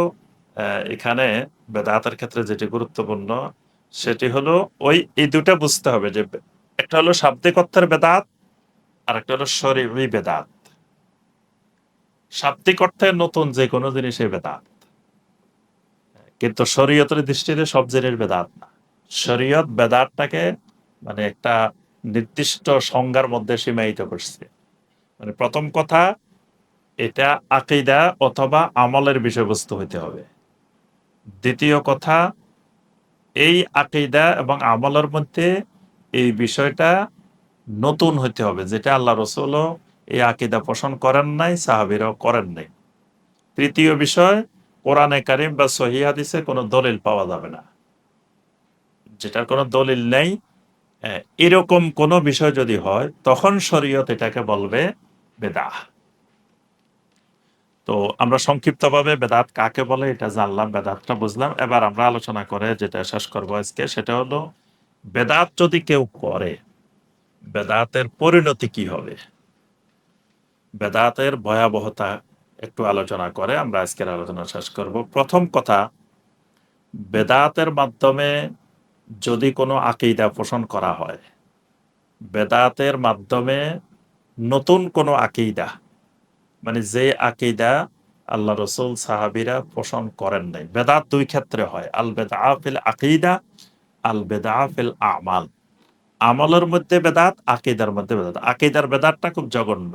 এখানে বেদাতের ক্ষেত্রে যেটি গুরুত্বপূর্ণ সেটি হলো এই দুটা বুঝতে হবে, যে একটা হলো শাব্দিক অর্থের বেদাত, আর একটা হলো শরঈ বেদাত। শাব্দিক অর্থে নতুন যে কোনো জিনিসই বেদাত, কিন্তু শরীয়তের দৃষ্টিতে সব জিনিস বেদাত না। শরীয়ত বেদাতটাকে মানে একটা নির্দিষ্ট সংজ্ঞার মধ্যে সীমায়িত করছে। মানে প্রথম কথা, এটা আকীদা অথবা আমলের বিষয়বস্তু হইতে হবে। দ্বিতীয় কথা, এই আকীদা এবং আমলের মধ্যে এই বিষয়টা নতুন হইতে হবে, যেটা আল্লাহ রসুলও এই আকীদা পোষণ করেন নাই, সাহাবীরাও করেন নাই। তৃতীয় বিষয়, কোরআনে কারিম বা সহিহ হাদিসে কোনো দলিল পাওয়া যাবে না। যেটার কোনো দলিল নেই, এরকম কোনো বিষয় যদি হয়, তখন শরীয়ত এটাকে বলবে বেদাহ। তো আমরা সংক্ষিপ্তভাবে বেদাত কাকে বলে এটা জানলাম, বেদাতটা বুঝলাম। এবার আমরা আলোচনা করে যেটা শেষ করবো আজকে, সেটা হলো বেদাত যদি কেউ করে, বেদাতের পরিণতি কি হবে, বেদাতের ভয়াবহতা একটু আলোচনা করে আমরা আজকের আলোচনা শেষ করব। প্রথম কথা, বেদাতের মাধ্যমে যদি কোনো আকীদা পোষণ করা হয়, বেদাতের মাধ্যমে নতুন কোনো আকীদা, মানে যে আকীদা আল্লাহ রসুল সাহাবীরা পোষণ করেন নাই। বেদাত দুই ক্ষেত্রে হয়, আল বেদা ফিল আকীদা, আল বেদা ফিল আমাল। আমলের মধ্যে বেদাত, আকীদার মধ্যে বেদাত। আকীদার বেদাতটা খুব জঘন্য,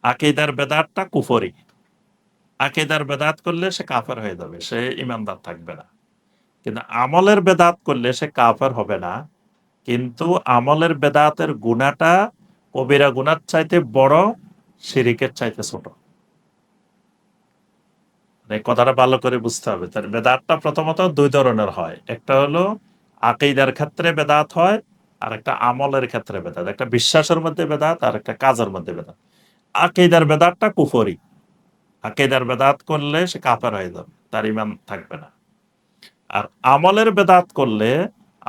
আকীদার বেদাতটা কুফরি। আকীদার বেদাত করলে সে কাফের হয়ে যাবে, সে ইমানদার থাকবে না। কিন্তু আমলের বেদাত করলে সে কাফের হবে না, কিন্তু আমলের বেদাতের গুণাটা কবিরা গুনার চাইতে বড়, শিরিকের চাইতে ছোট। এই কথাটা ভালো করে বুঝতে হবে। তার বেদাতটা প্রথমত দুই ধরনের হয়, একটা হলো আকীদার ক্ষেত্রে বেদাত হয়, আর একটা আমলের ক্ষেত্রে বেদাত। একটা বিশ্বাসের মধ্যে বেদাত, আর একটা কাজের মধ্যে বেদাত। আকীদার বেদাতটা কুফরি, আকীদার বেদাত করলে সে কাফের হয়ে যাবে, তার ইমান থাকবে না। আর আমলের বেদাত করলে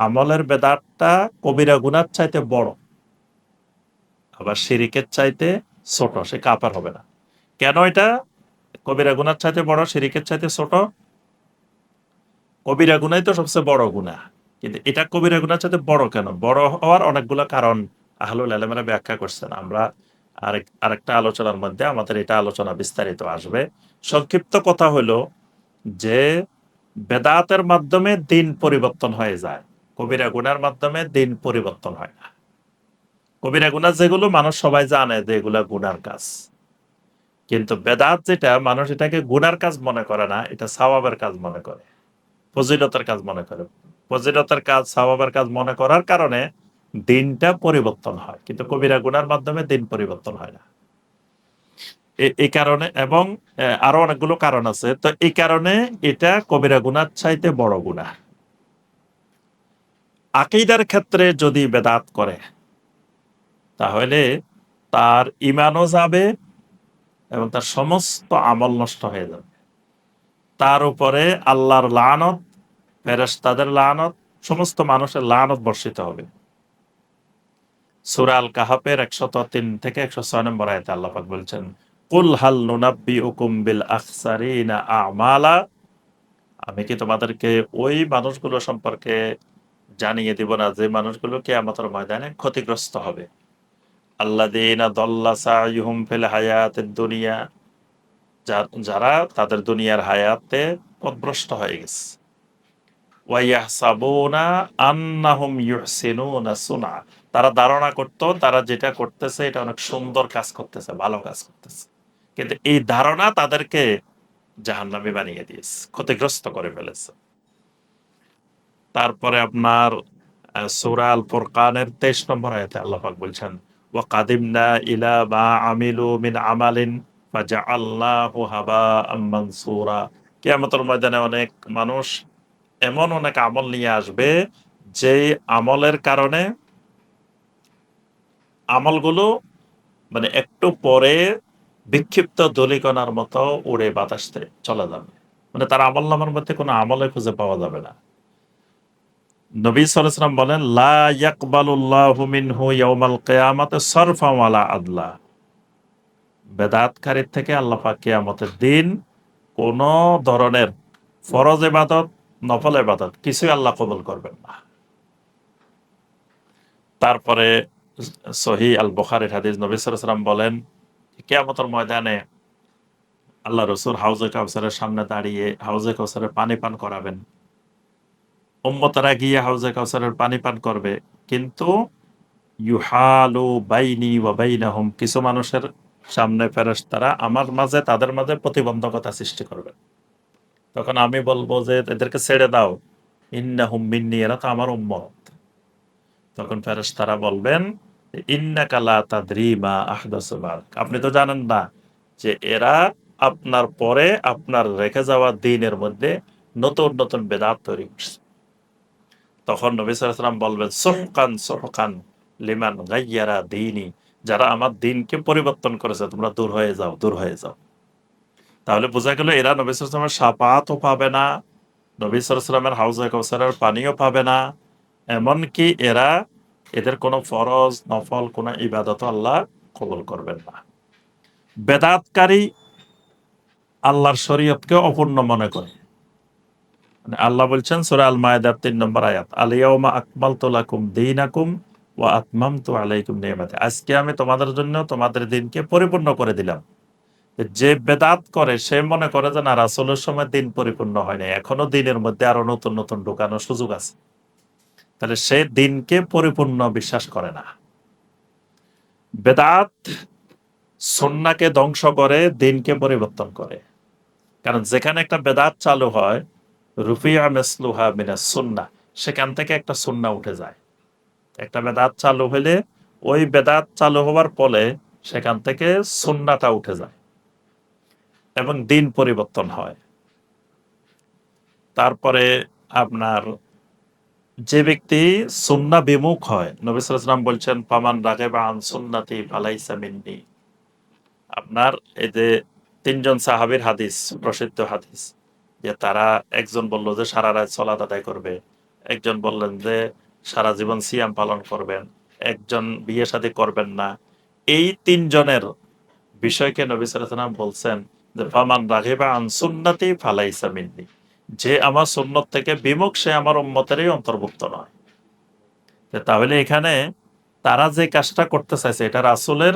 আমলের বেদাতটা কবিরা গুনার চাইতে বড়, আবার শিরিকের চাইতে ছোট, সে কাফের হবে না। কেন এটা কবিরা গুনার চাইতে বড়, শিরিকের চাইতে ছোট? কবিরা গুনাই তো সবচেয়ে বড় গুনাহ, কিন্তু এটা কবিরা গুনার চাইতে বড় কেন? বড় হওয়ার অনেকগুলো কারণ আহলুল ইলমেরা ব্যাখ্যা করছেন। আমরা আরেকটা আলোচনার মধ্যে আমাদের এটা আলোচনা বিস্তারিত আসবে। সংক্ষিপ্ত কথা হলো যে বেদাতের মাধ্যমে দিন পরিবর্তন হয়ে যায়, কবিরা গুনার মাধ্যমে দিন পরিবর্তন হয় না। কবিরা গুনাহ যেগুলো মানুষ সবাই জানে যে এগুলা গুনার কাজ, কিন্তু বেদাত যেটা, মানুষ এটাকে গুনার কাজ মনে করে না, এটা সওয়াবের কাজ মনে করে, ফজিলতের কাজ মনে করে। ফজিলতের কাজ, সওয়াবের কাজ মনে করার কারণে দিনটা পরিবর্তন হয়, কিন্তু কবিরা গুনার মাধ্যমে দিন পরিবর্তন হয় না। এই কারণে, এবং আরো অনেকগুলো কারণ আছে, তো এই কারণে এটা কবিরা গুনার চাইতে বড় গুনাহ। আকীদার ক্ষেত্রে যদি বেদাত করে তাহলে তার ঈমানও যাবে এবং তার সমস্ত আমল নষ্ট হয়ে যাবে। তার উপরে আল্লাহর লানত, ফেরেশতাদের লানত, সমস্ত মানুষের লানত বর্ষিত হবে। সূরা আল কাহাফের ১০৩ থেকে ১০৬ নম্বর আয়াতে আল্লাহ পাক বলছেন, কুল হাল নুনাব্বিউকুম বিল আখসারিনা আমালা, আমি কি তোমাদেরকে ওই মানুষগুলো সম্পর্কে জানিয়ে দিব না যে মানুষগুলো কিয়ামতের ময়দানে ক্ষতিগ্রস্ত হবে? আল্লাযীনা দাল্লা সাইয়ুহুম ফিল হায়াতিদ দুনিয়া, যারা তাদের দুনিয়ার হায়াতে পথভ্রষ্ট হয়ে গেছে। ওয়া ইয়াহসাবুনা আন্নাহুম ইউহসিনুনা সুনআ, তারা ধারণা করত তারা যেটা করতেছে এটা অনেক সুন্দর কাজ করতেছে, ভালো কাজ করতেছে, কিন্তু এই ধারণা তাদেরকে জাহান্নামী বানিয়ে দিয়েছে, ক্ষতিগ্রস্ত করে ফেলেছে। তারপরে আপনার সূরা আল ফুরকানের ২৩ নম্বর আয়াতে আল্লাহ পাক বলছেন, ওয়া কাদিমনা ইলা মা আমিলু মিন আমালিন ফাজআলনাহু হাবাআম মানসুরা। কিয়ামতের ময়দানে অনেক মানুষ এমন অনেক আমল নিয়ে আসবে যে আমলের কারণে আমলগুলো মানে একটু পরে বিক্ষিপ্ত ধূলিকণার মতো উড়ে বাতাসে চলে যাবে, মানে তার আমলনামার মধ্যে কোনো আমলে খুঁজে পাওয়া যাবে না। নবী সাল্লাল্লাহু আলাইহি ওয়াসাল্লাম বলেন, লা ইয়াকবালুল্লাহু মিনহু ইয়াউমাল কিয়ামাতি সারফা ওয়ালা আদলা, বেদাতকারীর থেকে আল্লাহ পাক কিয়ামতের দিন কোন ধরনের ফরজ ইবাদত, নফল ইবাদত কিছুই আল্লাহ কবুল করবেন না। তারপরে সহিহ আল বুখারীর হাদিস, নবী সাল্লাল্লাহু আলাইহি ওয়াসাল্লাম বলেন, কিয়ামতের ময়দানে আল্লাহ রাসূল হাউজে কাউসারের সামনে দাঁড়িয়ে হাউজে কাউসারের পানি পান করাবেন। উম্মতেরা গিয়ে হাউজে কাউসারের পানি পান করবে, কিন্তু ইউহালু বাইনি ওয়া বাইনাহুম, কিছু মানুষের সামনে ফেরেশতারা আমার মাঝে তাদের মাঝে প্রতিবন্ধকতা সৃষ্টি করবে। তখন আমি বলবো যে এদেরকে ছেড়ে দাও, ইন্নাহুম মিন্নি, এরা তো আমার উম্মত। তখন ফেরেশতারা বলবেন, ইন্নাকা লা তাদরি মা আহদাসু বা'দ, আপনি তো জানেন না যে এরা আপনার পরে আপনার রেখে যাওয়া দ্বীনের মধ্যে নতুন নতুন বেদাত তৈরি করছে। তখন নবী সাল্লাল্লাহু আলাইহি ওয়াসাল্লাম বলবেন, সুহকান সুহকান লিমান গায়্যারা দীনি, যারা আমার দ্বীনকে পরিবর্তন করেছে তোমরা দূর হয়ে যাও, দূর হয়ে যাও। তাহলে বোঝা গেল এরা নবী সাল্লাল্লাহু আলাইহি ওয়াসাল্লামের শাফাআতও পাবে না, নবী সাল্লাল্লাহু আলাইহি ওয়াসাল্লামের হাউজে কাউসারের পানিও পাবে না, এমনকি এদের কোনো ফরজ নফল কোনো ইবাদত আল্লাহ কবুল করবেন না। বেদাতকারী আল্লাহর শরীয়তকে অপূর্ণ মনে করে। মানে আল্লাহ বলছেন সূরা আল মায়েদার ৩ নম্বর আয়াত, আল ইয়াউমা আকমালতু লাকুম দীনাকুম ওয়া আতমামতু আলাইকুম নি'মাতি। আজকে আমি তোমাদের জন্য তোমাদের দিনকে পরিপূর্ণ করে দিলাম। যে বেদাত করে সে মনে করে যে না, রাসূলের সময় দিন পরিপূর্ণ হয় নাই, এখনো দিনের মধ্যে আরো নতুন নতুন ঢোকানোর সুযোগ আছে। তাহলে সে দিনকে পরিপূর্ণ বিশ্বাস করে না। বেদাত সুন্নাহকে ধ্বংস করে, দিনকে পরিবর্তন করে। কারণ যেখানে একটা বেদাত চালু হয়, রুফিয়া মিসলুহা মিনাস সুন্নাহ, সেখান থেকে একটা সুন্নাহ উঠে যায়। একটা বেদাত চালু হলে ওই বেদাত চালু হওয়ার ফলে সেখান থেকে সুন্নাহটা উঠে যায় এবং দিন পরিবর্তন হয়। তারপরে আপনার যে ব্যক্তি সুন্নাহ বিমুখ হয়, নবী সাল্লাল্লাহু আলাইহি ওয়াসাল্লাম বলছেন ফামান রাগিবা আন সুন্নতি ফালাইসা মিন্নি। আপনার এই যে ৩ জন সাহাবীর হাদিস, প্রসিদ্ধ হাদিস, যে তারা একজন বলল যে সারা রাত সালাত আদায় করবে, একজন বললেন যে সারা জীবন সিয়াম পালন করবেন, একজন বিয়ে শাদী করবেন না। এই ৩ জনের বিষয়কে নবী সাল্লাল্লাহু আলাইহি ওয়াসাল্লাম বলছেন যে ফামান রাগিবা আন সুন্নতি ফালাইসা মিন্নি। যে আমার সুন্নত থেকে বিমুখ সে আমার উম্মতেরই অন্তর্ভুক্ত নয়। তাহলে এখানে তারা যে কাজটা করতে চাইছে এটা রাসূলের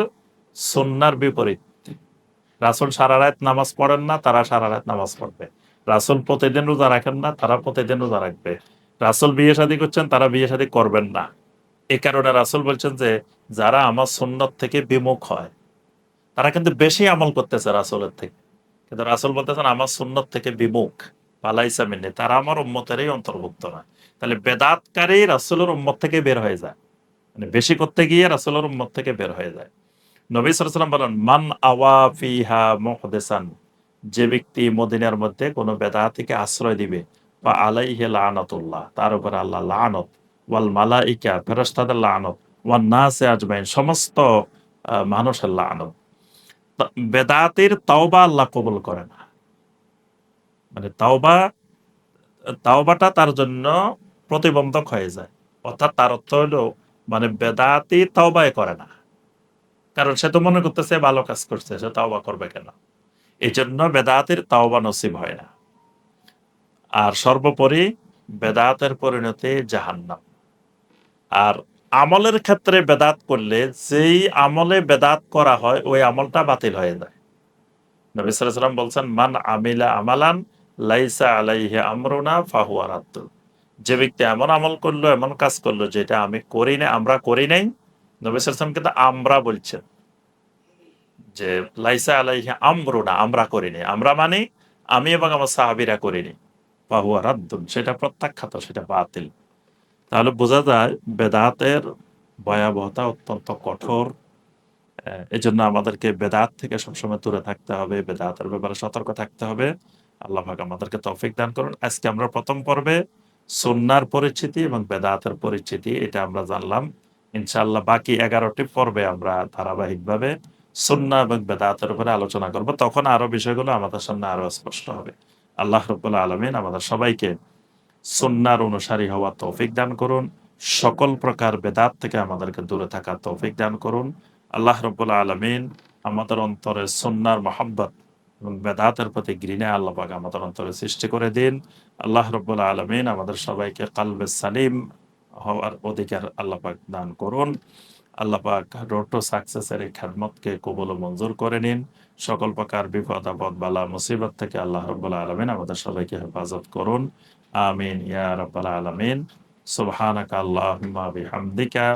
সুন্নাহর বিপরীত। রাসূল সারা রাত নামাজ পড়েন না, তারা সারা রাত নামাজ পড়বে। রাসূল প্রতিদিন রোজা রাখেন না, তারা প্রতিদিন রোজা রাখবে। রাসূল বিয়ে শাদী করছেন, তারা বিয়ে শাদী করবেন না। এ কারণে রাসূল বলছেন যে যারা আমার সুন্নত থেকে বিমুখ হয় তারা কিন্তু বেশি আমল করতেছে রাসূলের থেকে। কিন্তু রাসূল বলতেছেন আমার সুন্নত থেকে বিমুখ, ফালাইসা মিন্নি, তারা আমার উম্মতেরই অন্তর্ভুক্ত না। তাহলে বেদাতকারী রাসূলের উম্মত থেকে বের হয়ে যায়। মানে বেশি করতে গিয়ে রাসূলের উম্মত থেকে বের হয়ে যায়। নবী সাল্লাল্লাহু আলাইহি ওয়াসাল্লাম বলেন মান আওয়া ফিহা মুহদিসান, যে ব্যক্তি মদিনার মধ্যে কোনো বেদাতিকে আশ্রয় দিবে বা আলাইহি লানাতুল্লাহ, তার উপর আল্লাহ লানত, ওয়াল মালাইকা, ফেরেশতাদের লানত, ওয়ান নাসি আজমাইন, সমস্ত মানুষের লানত। বেদাতের তাওবা আল্লাহ কবুল করে না। মানে তাওবাটা তার জন্য প্রতিবন্ধক হয়ে যায়। অর্থাৎ তার অর্থ হলো মানে বেদাতি তাওবাই করে না। কারণ সে তো মনে করতেছে ভালো কাজ করছে, সে তাওবা করবে কেন? এজন্য বেদাতের তাওবা নসিব হয় না। আর সর্বোপরি বেদাতের পরিণতি জাহান্নাম। আর আমলের ক্ষেত্রে বেদাত করলে যেই আমলে বেদাত করা হয় ওই আমলটা বাতিল হয়ে যায়। নবী সাল্লাল্লাহু আলাইহি ওয়াসাল্লাম বলছেন মান আমিলা আমালান লাইসা আলাইহি আমরুনা ফাহুয়া রাদ্দুন। যে ব্যক্তি এমন আমল করলো, এমন কাজ করলো যেটা আমরা করি নাই, নবী সাল্লাল্লাহু আলাইহি ওয়াসাল্লাম কিন্তু আমরা বলছেন যে লাইসা আলাইহি আমরুনা, আমরা করিনি, আমরা মানে আমি এবং আমার সাহাবীরা করিনি, ফাহুয়া রাদ্দুন, সেটা প্রত্যাখ্যাত, সেটা বাতিল। তাহলে বোঝা যায় বেদাতের ভয়াবহতা অত্যন্ত কঠোর। এজন্য আমাদেরকে বেদাত থেকে সবসময় দূরে থাকতে হবে, বেদাতের ব্যাপারে সতর্ক থাকতে হবে। আল্লাহ পাক আমাদেরকে তৌফিক দান করুন। আজকে আমরা প্রথম পর্বে সুন্নাহর পরিচিতি এবং বেদাতের পরিচিতি এটা আমরা জানলাম। ইনশাআল্লাহ বাকি ১১টি পর্বে আমরা ধারাবাহিকভাবে সুন্নাহ এবং বেদাতের উপরে আলোচনা করব। তখন আরো বিষয়গুলো আমাদের সামনে আরো স্পষ্ট হবে। আল্লাহ রাব্বুল আলামিন আমাদের সবাইকে সুন্নাহর অনুসারী হওয়ার তৌফিক দান করুন। সকল প্রকার বেদাত থেকে আমাদেরকে দূরে থাকার তৌফিক দান করুন। আল্লাহ রাব্বুল আলামিন আমাদের অন্তরে সুন্নাহর মহব্বত এবং বেদাতের প্রতি ঘৃণা আল্লাহ পাক আমাদের অন্তরে সৃষ্টি করে দিন। আল্লাহ রাব্বুল আলামিন আমাদের সবাইকে কলবে সালিম হওয়ার অধিকার আল্লাহ পাক দান করুন। আল্লাহ পাক রোড টু সাকসেসের এই খেদমতকে কবুল ও মঞ্জুর করে নিন। সকল প্রকার বিপদ আপদ বালা মুসিবত থেকে আল্লাহ রাব্বুল আলামিন আমাদের সবাইকে হেফাজত করুন। আমিন ইয়া রাব্বাল আলামিন। সুবহানাকা আল্লাহুম্মা বিহামদিকা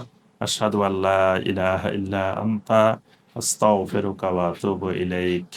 আশহাদু আল্লা ইলাহা ইল্লা আনতা আস্তাগফিরুকা ওয়া আতুবু ইলাইক।